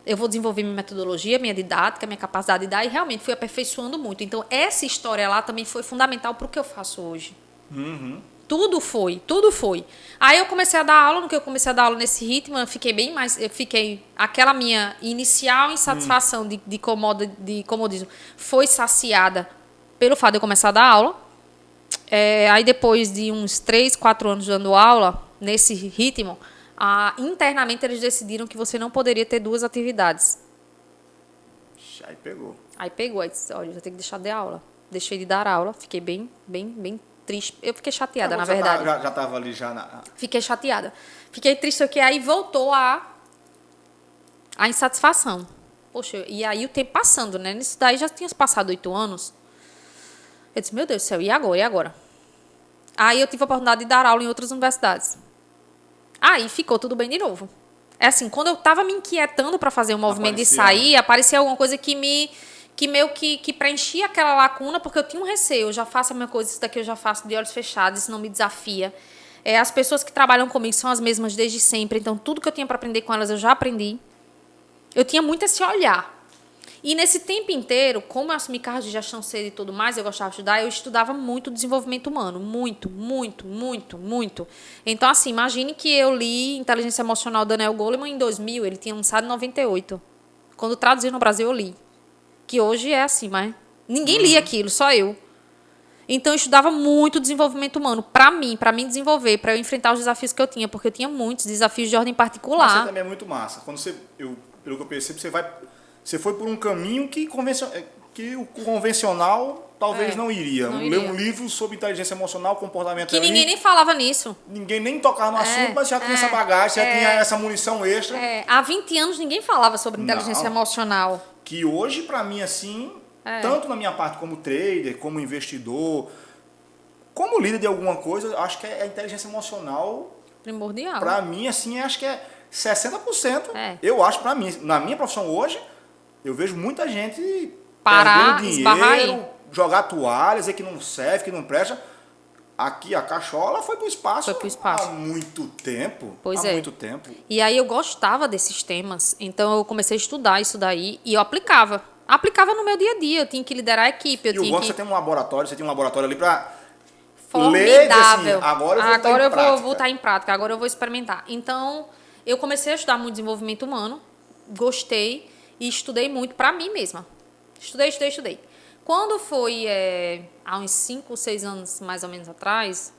Eu vou desenvolver minha metodologia, minha didática, minha capacidade de dar, e realmente fui aperfeiçoando muito. Então, essa história lá também foi fundamental para o que eu faço hoje. Uhum. Tudo foi, tudo foi. Aí eu comecei a dar aula, no que eu comecei a dar aula nesse ritmo, eu fiquei aquela minha inicial insatisfação de comodismo foi saciada pelo fato de eu começar a dar aula. Aí depois de uns 3, 4 anos dando aula, nesse ritmo, internamente eles decidiram que você não poderia ter 2 atividades. Aí pegou. Aí disse, olha, eu vou ter que deixar de aula. Deixei de dar aula, fiquei bem triste. Eu fiquei chateada, na verdade. Já estava ali já Fiquei chateada. Fiquei triste, porque aí voltou a insatisfação. Poxa, e aí o tempo passando, né? Nisso daí já tinha passado 8 anos. Eu disse, meu Deus do céu, e agora? E agora? Aí eu tive a oportunidade de dar aula em outras universidades. Aí ficou tudo bem de novo. É assim, quando eu estava me inquietando para fazer um movimento de sair, aparecia alguma coisa que meio que preenchia aquela lacuna, porque eu tinha um receio. Eu já faço a minha coisa, isso daqui eu já faço de olhos fechados, isso não me desafia. As pessoas que trabalham comigo são as mesmas desde sempre, então tudo que eu tinha para aprender com elas eu já aprendi. Eu tinha muito esse olhar. E nesse tempo inteiro, como eu assumi cargos de gestão cedo e tudo mais, eu gostava de estudar, eu estudava muito desenvolvimento humano. Muito, muito, muito, muito. Então, assim, imagine que eu li Inteligência Emocional do Daniel Goleman em 2000, ele tinha lançado em 98. Quando traduziu no Brasil, eu li. Que hoje é assim, mas ninguém lia aquilo, só eu. Então, eu estudava muito desenvolvimento humano para mim desenvolver, para eu enfrentar os desafios que eu tinha, porque eu tinha muitos desafios de ordem particular. Mas você também é muito massa. Quando pelo que eu percebo, você foi por um caminho que o convencional talvez não iria. Ler um livro sobre inteligência emocional, comportamento... Que ninguém nem falava nisso. Ninguém nem tocava no assunto, mas já tinha essa bagagem, já tinha essa munição extra. Há 20 anos ninguém falava sobre inteligência emocional. Que hoje, para mim, assim, tanto na minha parte como trader, como investidor, como líder de alguma coisa, acho que a inteligência emocional... primordial. Para mim, assim, acho que é 60%. Eu acho, para mim, na minha profissão hoje, eu vejo muita gente parar, perdendo esbarrar dinheiro, aí. Jogar toalha, dizer que não serve, que não presta. Aqui a cachola foi pro espaço há muito tempo. Muito tempo. E aí eu gostava desses temas, então eu comecei a estudar isso daí e eu aplicava. Aplicava no meu dia a dia, eu tinha que liderar a equipe. Você tem um laboratório, ali para formidável. Assim, agora eu vou botar em prática, agora eu vou experimentar. Então, eu comecei a estudar muito desenvolvimento humano, gostei e estudei muito para mim mesma. Estudei. Quando foi há uns 5 ou 6 anos, mais ou menos, atrás,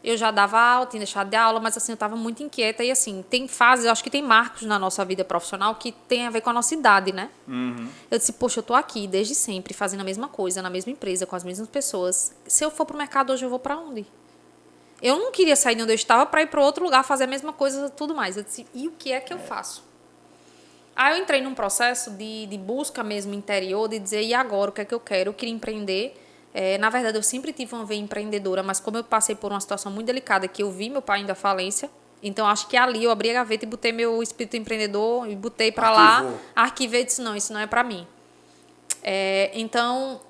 eu já dava aula, tinha deixado de aula, mas assim, eu estava muito inquieta. E assim, tem fases, eu acho que tem marcos na nossa vida profissional que tem a ver com a nossa idade, né? Uhum. Eu disse, poxa, eu estou aqui desde sempre, fazendo a mesma coisa, na mesma empresa, com as mesmas pessoas. Se eu for para o mercado hoje, eu vou para onde? Eu não queria sair de onde eu estava para ir para outro lugar, fazer a mesma coisa, tudo mais. Eu disse, e o que é que eu faço? Aí eu entrei num processo de busca mesmo interior, de dizer, e agora, o que é que eu quero? Eu queria empreender. Na verdade, eu sempre tive uma veia empreendedora, mas como eu passei por uma situação muito delicada, que eu vi meu pai indo à falência, então acho que ali eu abri a gaveta e botei meu espírito empreendedor e botei para lá, arquivei e disse, não, isso não é para mim. Então,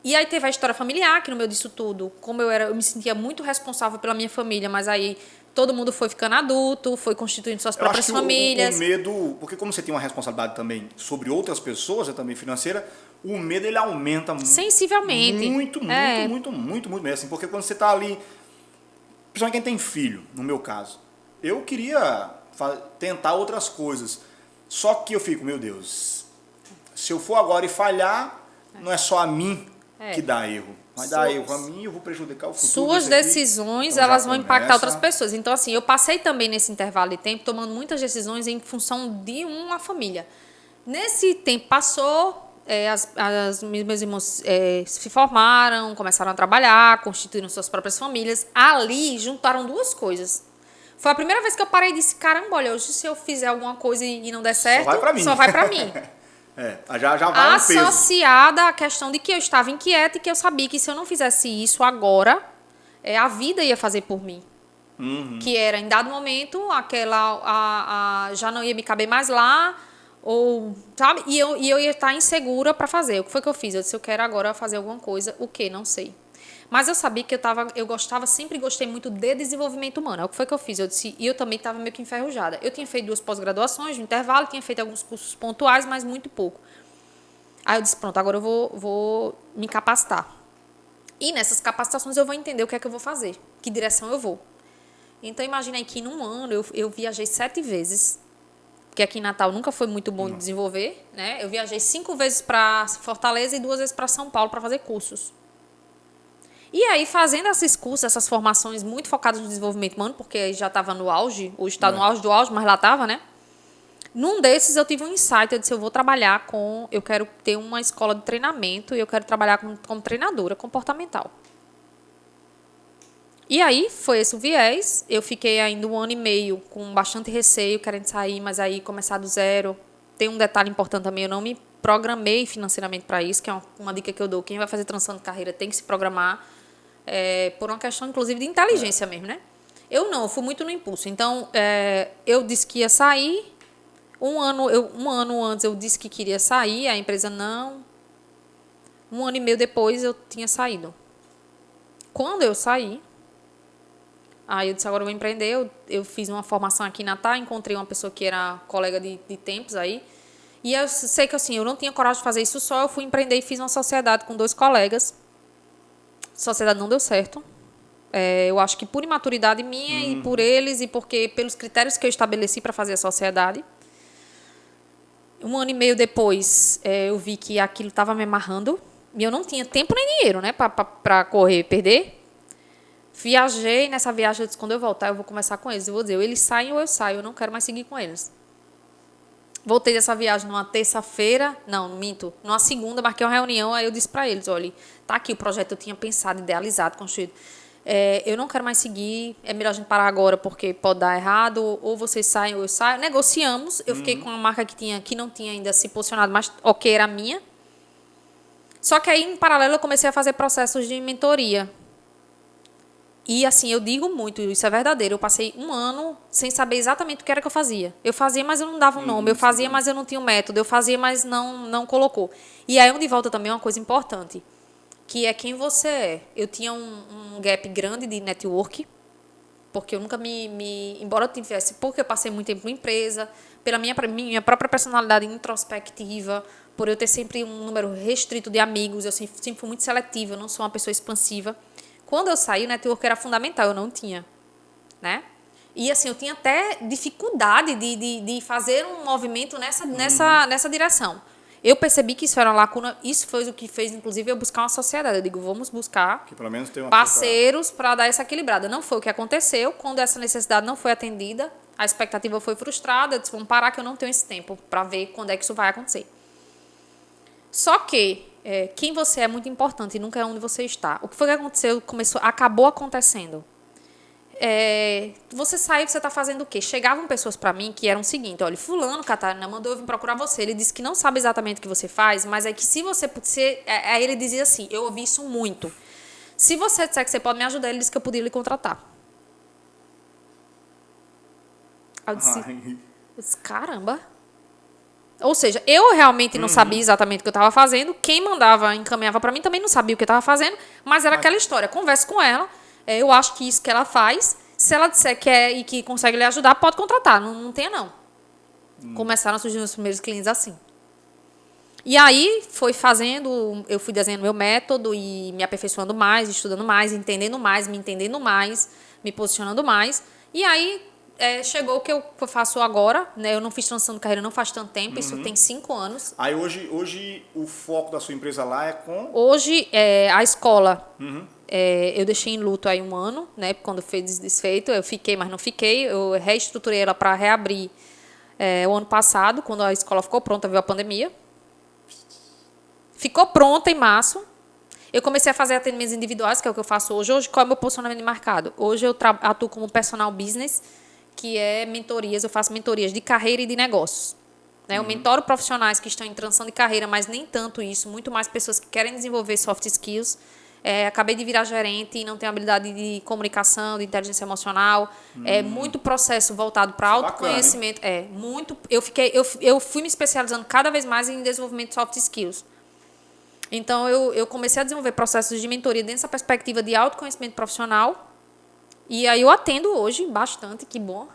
e aí teve a história familiar, que no meio disso tudo, como eu me sentia muito responsável pela minha família, mas aí todo mundo foi ficando adulto, foi constituindo suas próprias famílias. O medo, porque como você tem uma responsabilidade também sobre outras pessoas, também financeira, o medo ele aumenta sensivelmente. Muito mesmo. Assim, porque quando você está ali principalmente quem tem filho, no meu caso. Eu queria tentar outras coisas. Só que eu fico, meu Deus, se eu for agora e falhar, não é só a mim que dá erro. Vai dar erro a mim e eu vou prejudicar o futuro. Suas decisões, então, elas vão impactar outras pessoas. Então, assim, eu passei também nesse intervalo de tempo tomando muitas decisões em função de uma família. Nesse tempo passou, meus irmãos se formaram, começaram a trabalhar, constituíram suas próprias famílias. Ali, juntaram duas coisas. Foi a primeira vez que eu parei e disse, caramba, olha, hoje se eu fizer alguma coisa e não der certo, só vai pra mim. Já vai um peso. Associada à questão de que eu estava inquieta e que eu sabia que se eu não fizesse isso agora, a vida ia fazer por mim. Uhum. Que era, em dado momento, já não ia me caber mais lá, ou, sabe? E eu ia estar insegura para fazer. O que foi que eu fiz? Eu disse, eu quero agora fazer alguma coisa. O quê? Não sei. Mas eu sabia que sempre gostei muito de desenvolvimento humano. O que foi que eu fiz? Eu disse, e eu também estava meio que enferrujada. Eu tinha feito 2 pós-graduações no intervalo, tinha feito alguns cursos pontuais, mas muito pouco. Aí eu disse, pronto, agora eu vou me capacitar. E nessas capacitações eu vou entender o que é que eu vou fazer, que direção eu vou. Então, imagina aí que num ano eu viajei 7 vezes, porque aqui em Natal nunca foi muito bom de desenvolver, né? Eu viajei 5 vezes para Fortaleza e 2 vezes para São Paulo para fazer cursos. E aí, fazendo esses cursos, essas formações muito focadas no desenvolvimento humano, porque já estava no auge, hoje está no auge do auge, mas lá estava, né? Num desses, eu tive um insight, eu disse, eu quero ter uma escola de treinamento e eu quero trabalhar como treinadora comportamental. E aí, foi esse o viés. Eu fiquei ainda 1 ano e meio com bastante receio, querendo sair, mas aí começar do zero. Tem um detalhe importante também, eu não me programei financeiramente para isso, que é uma dica que eu dou. Quem vai fazer transição de carreira tem que se programar. Por uma questão, inclusive, de inteligência mesmo, né? Eu fui muito no impulso. Então, eu disse que ia sair. Um ano antes eu disse que queria sair, a empresa não. 1 ano e meio depois eu tinha saído. Quando eu saí, aí eu disse, agora eu vou empreender. Eu fiz uma formação aqui em Natal, encontrei uma pessoa que era colega de tempos aí. E eu sei que assim, eu não tinha coragem de fazer isso só, eu fui empreender e fiz uma sociedade com 2 colegas. A sociedade não deu certo. Eu acho que por imaturidade minha e por eles, e pelos critérios que eu estabeleci para fazer a sociedade. 1 ano e meio depois, eu vi que aquilo estava me amarrando. E eu não tinha tempo nem dinheiro, né, para correr e perder. Viajei, nessa viagem eu disse, quando eu voltar eu vou conversar com eles. Eu vou dizer, ou eles saem ou eu saio, eu não quero mais seguir com eles. Voltei dessa viagem numa terça-feira, não, minto, numa segunda, marquei uma reunião, aí eu disse para eles, olha, tá aqui o projeto, eu tinha pensado, idealizado, construído. Eu não quero mais seguir, é melhor a gente parar agora porque pode dar errado, ou vocês saem ou eu saio. Negociamos, eu fiquei com uma marca que não tinha ainda se posicionado, mas ok, era minha. Só que aí, em paralelo, eu comecei a fazer processos de mentoria. E, assim, eu digo muito, isso é verdadeiro. Eu passei 1 ano sem saber exatamente o que era que eu fazia. Eu fazia, mas eu não dava um nome. Eu fazia, mas eu não tinha um método. Eu fazia, mas não colocou. E aí, onde volta também uma coisa importante, que é quem você é. Eu tinha um gap grande de network, porque eu nunca embora eu tivesse, porque eu passei muito tempo em empresa, pela minha própria personalidade introspectiva, por eu ter sempre um número restrito de amigos, eu sempre fui muito seletiva, eu não sou uma pessoa expansiva. Quando eu saí, o network era fundamental, eu não tinha, né? E assim, eu tinha até dificuldade de fazer um movimento nessa direção. Eu percebi que isso era uma lacuna, isso foi o que fez, inclusive, eu buscar uma sociedade. Eu digo, vamos buscar que pelo menos tem uma parceiros para dar essa equilibrada. Não foi o que aconteceu, quando essa necessidade não foi atendida, a expectativa foi frustrada, eu disse, vamos parar que eu não tenho esse tempo para ver quando é que isso vai acontecer. Só que quem você é muito importante e nunca é onde você está. O que foi que aconteceu? Acabou acontecendo. Você saiu, você está fazendo o quê? Chegavam pessoas para mim que eram o seguinte, olha, fulano, Catarina, mandou eu vir procurar você. Ele disse que não sabe exatamente o que você faz, mas é que se você... Aí ele dizia assim, eu ouvi isso muito. Se você disser que você pode me ajudar, ele disse que eu podia lhe contratar. Eu disse caramba... Ou seja, eu realmente não sabia exatamente o que eu estava fazendo. Quem mandava, encaminhava para mim, também não sabia o que eu estava fazendo. Mas era aquela história. Converse com ela. Eu acho que isso que ela faz. Se ela disser que é e que consegue lhe ajudar, pode contratar. Não tenha, não. Começaram a surgir os primeiros clientes assim. E aí, eu fui desenhando meu método e me aperfeiçoando mais, estudando mais, entendendo mais, me entendendo mais. me posicionando mais. E aí chegou o que eu faço agora, né? Eu não fiz transição de carreira não faz tanto tempo, isso tem 5 anos. Aí hoje o foco da sua empresa lá é com... Hoje, a escola, eu deixei em luto aí 1 ano, né? Quando foi desfeito, eu fiquei, mas não fiquei. Eu reestruturei ela para reabrir o ano passado, quando a escola ficou pronta, veio a pandemia. Ficou pronta em março. Eu comecei a fazer atendimentos individuais, que é o que eu faço hoje. Hoje, qual é o meu posicionamento de mercado? Hoje eu atuo como personal business, que é mentorias. Eu faço mentorias de carreira e de negócios. Né? Eu mentoro profissionais que estão em transição de carreira, mas nem tanto isso. Muito mais pessoas que querem desenvolver soft skills. Acabei de virar gerente e não tenho habilidade de comunicação, de inteligência emocional. É muito processo voltado para autoconhecimento. Muito. Eu fui me especializando cada vez mais em desenvolvimento de soft skills. Então, eu comecei a desenvolver processos de mentoria dentro dessa perspectiva de autoconhecimento profissional. E aí eu atendo hoje bastante, que bom,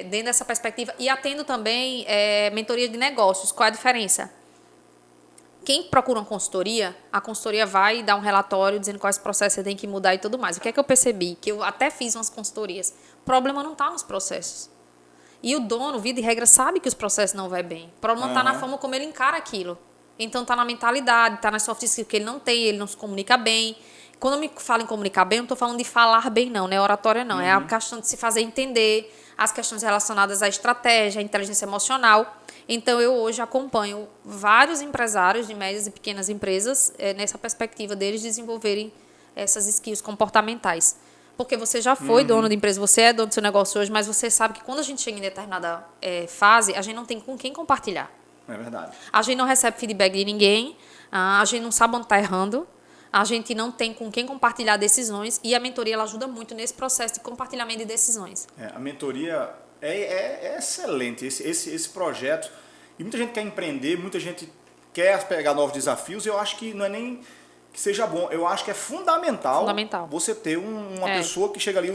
dentro dessa perspectiva. E atendo também mentoria de negócios. Qual é a diferença? Quem procura uma consultoria, a consultoria vai dar um relatório dizendo quais processos você tem que mudar e tudo mais. O que é que eu percebi? Que eu até fiz umas consultorias. O problema não está nos processos. E o dono, via de regra, sabe que os processos não vão bem. O problema está na forma como ele encara aquilo. Então, está na mentalidade, está nas soft skills que ele não tem, ele não se comunica bem. Quando eu me falo em comunicar bem, eu não estou falando de falar bem, não, né? Oratória, não. É a questão de se fazer entender, as questões relacionadas à estratégia, à inteligência emocional. Então, eu hoje acompanho vários empresários de médias e pequenas empresas nessa perspectiva deles desenvolverem essas skills comportamentais. Porque você já foi dono de empresa, você é dono do seu negócio hoje, mas você sabe que quando a gente chega em determinada fase, a gente não tem com quem compartilhar. É verdade. A gente não recebe feedback de ninguém, a gente não sabe onde está errando, a gente não tem com quem compartilhar decisões e a mentoria ela ajuda muito nesse processo de compartilhamento de decisões. A mentoria é excelente, esse projeto. E muita gente quer empreender, muita gente quer pegar novos desafios. Eu acho que não é nem que seja bom, eu acho que é fundamental. Você ter uma pessoa que chega ali,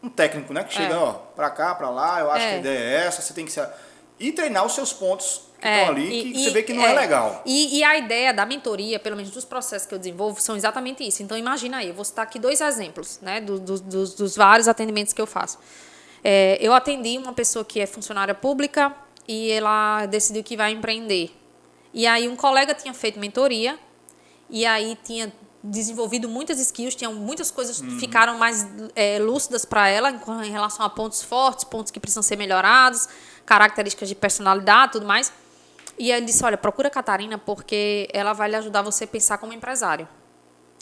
um técnico, né? Que chega para cá, para lá, eu acho que a ideia é essa, você tem que e treinar os seus pontos que estão ali, que você vê que não é legal. E a ideia da mentoria, pelo menos dos processos que eu desenvolvo, são exatamente isso. Então, imagina aí, eu vou citar aqui 2 exemplos, né, dos vários atendimentos que eu faço. Eu atendi uma pessoa que é funcionária pública e ela decidiu que vai empreender. E aí um colega tinha feito mentoria e aí tinha desenvolvido muitas skills, tinha muitas coisas que ficaram mais lúcidas para ela em relação a pontos fortes, pontos que precisam ser melhorados, características de personalidade, tudo mais. E ele disse, olha, procura a Catarina porque ela vai lhe ajudar você a pensar como empresário.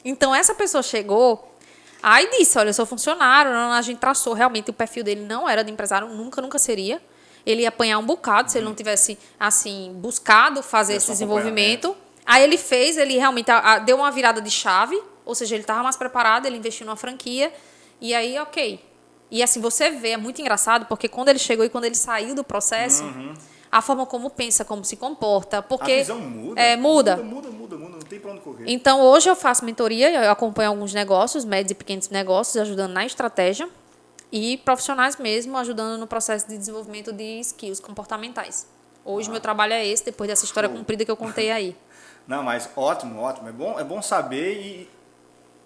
Então, essa pessoa chegou, aí disse, olha, eu sou funcionário, a gente traçou realmente o perfil dele, não era de empresário, nunca seria. Ele ia apanhar um bocado se ele não tivesse, assim, buscado fazer esse desenvolvimento. Aí ele realmente deu uma virada de chave, ou seja, ele estava mais preparado, ele investiu numa franquia, e aí, ok. E assim, você vê, é muito engraçado, porque quando ele chegou e quando ele saiu do processo, a forma como pensa, como se comporta, porque... A visão muda. Muda, não tem para onde correr. Então, hoje eu faço mentoria, eu acompanho alguns negócios, médios e pequenos negócios, ajudando na estratégia, e profissionais mesmo, ajudando no processo de desenvolvimento de skills comportamentais. Hoje, meu trabalho é esse, depois dessa história comprida que eu contei aí. Não, mas ótimo. É bom saber. E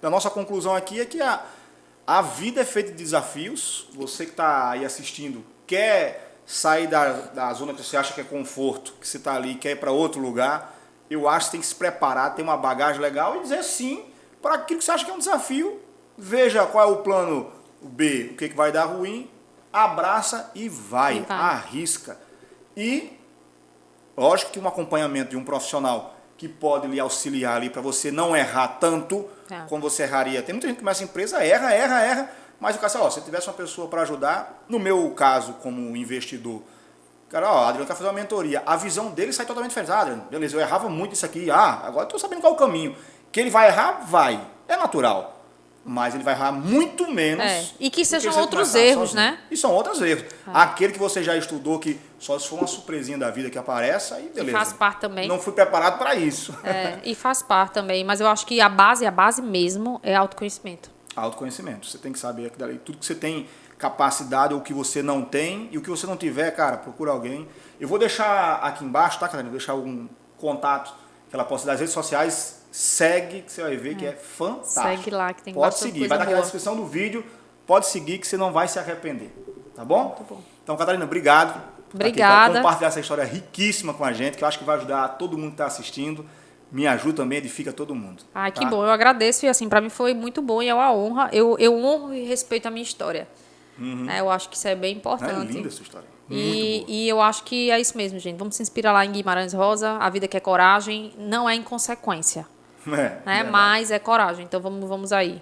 a nossa conclusão aqui é que a vida é feita de desafios. Você que está aí assistindo quer sair da zona que você acha que é conforto, que você está ali, quer ir para outro lugar. Eu acho que você tem que se preparar, ter uma bagagem legal e dizer sim para aquilo que você acha que é um desafio. Veja qual é o plano B, o que vai dar ruim, abraça e vai. Arrisca. E, lógico que um acompanhamento de um profissional que pode lhe auxiliar ali para você não errar tanto como você erraria. Tem muita gente que começa a empresa, erra, mas o cara fala, se tivesse uma pessoa para ajudar, no meu caso como investidor, cara, Adriano quer fazer uma mentoria, a visão dele sai totalmente diferente. Adriano, beleza, eu errava muito isso aqui, agora estou sabendo qual é o caminho. Que ele vai errar, vai, é natural. Mas ele vai errar muito menos. E que sejam outros erros, né? E são outros erros. Aquele que você já estudou, que só se for uma surpresinha da vida que aparece, aí beleza. E faz parte também. Não fui preparado para isso. E faz parte também. Mas eu acho que a base mesmo é autoconhecimento. Autoconhecimento. Você tem que saber aquilo ali. Tudo que você tem capacidade ou que você não tem. E o que você não tiver, cara, procura alguém. Eu vou deixar aqui embaixo, tá, Catarina? Vou deixar algum contato que ela possa dar nas redes sociais. Segue, que você vai ver que é fantástico. Segue lá, que tem Pode bastante seguir, coisa vai dar aqui na boa. descrição do vídeo. pode seguir que você não vai se arrepender. Tá bom? Muito bom. Então, Catarina, obrigado. Obrigada. Por compartilhar essa história riquíssima com a gente, que eu acho que vai ajudar todo mundo que está assistindo. Me ajuda também, edifica todo mundo. Ai, tá? que bom. Eu agradeço e, assim, para mim foi muito bom e é uma honra. Eu honro e respeito a minha história. Né? Eu acho que isso é bem importante. É linda essa história. Muito boa. E eu acho que é isso mesmo, gente. Vamos se inspirar lá em Guimarães Rosa. A vida que é coragem não é inconsequência. Né? Mas é coragem. Então, vamos aí.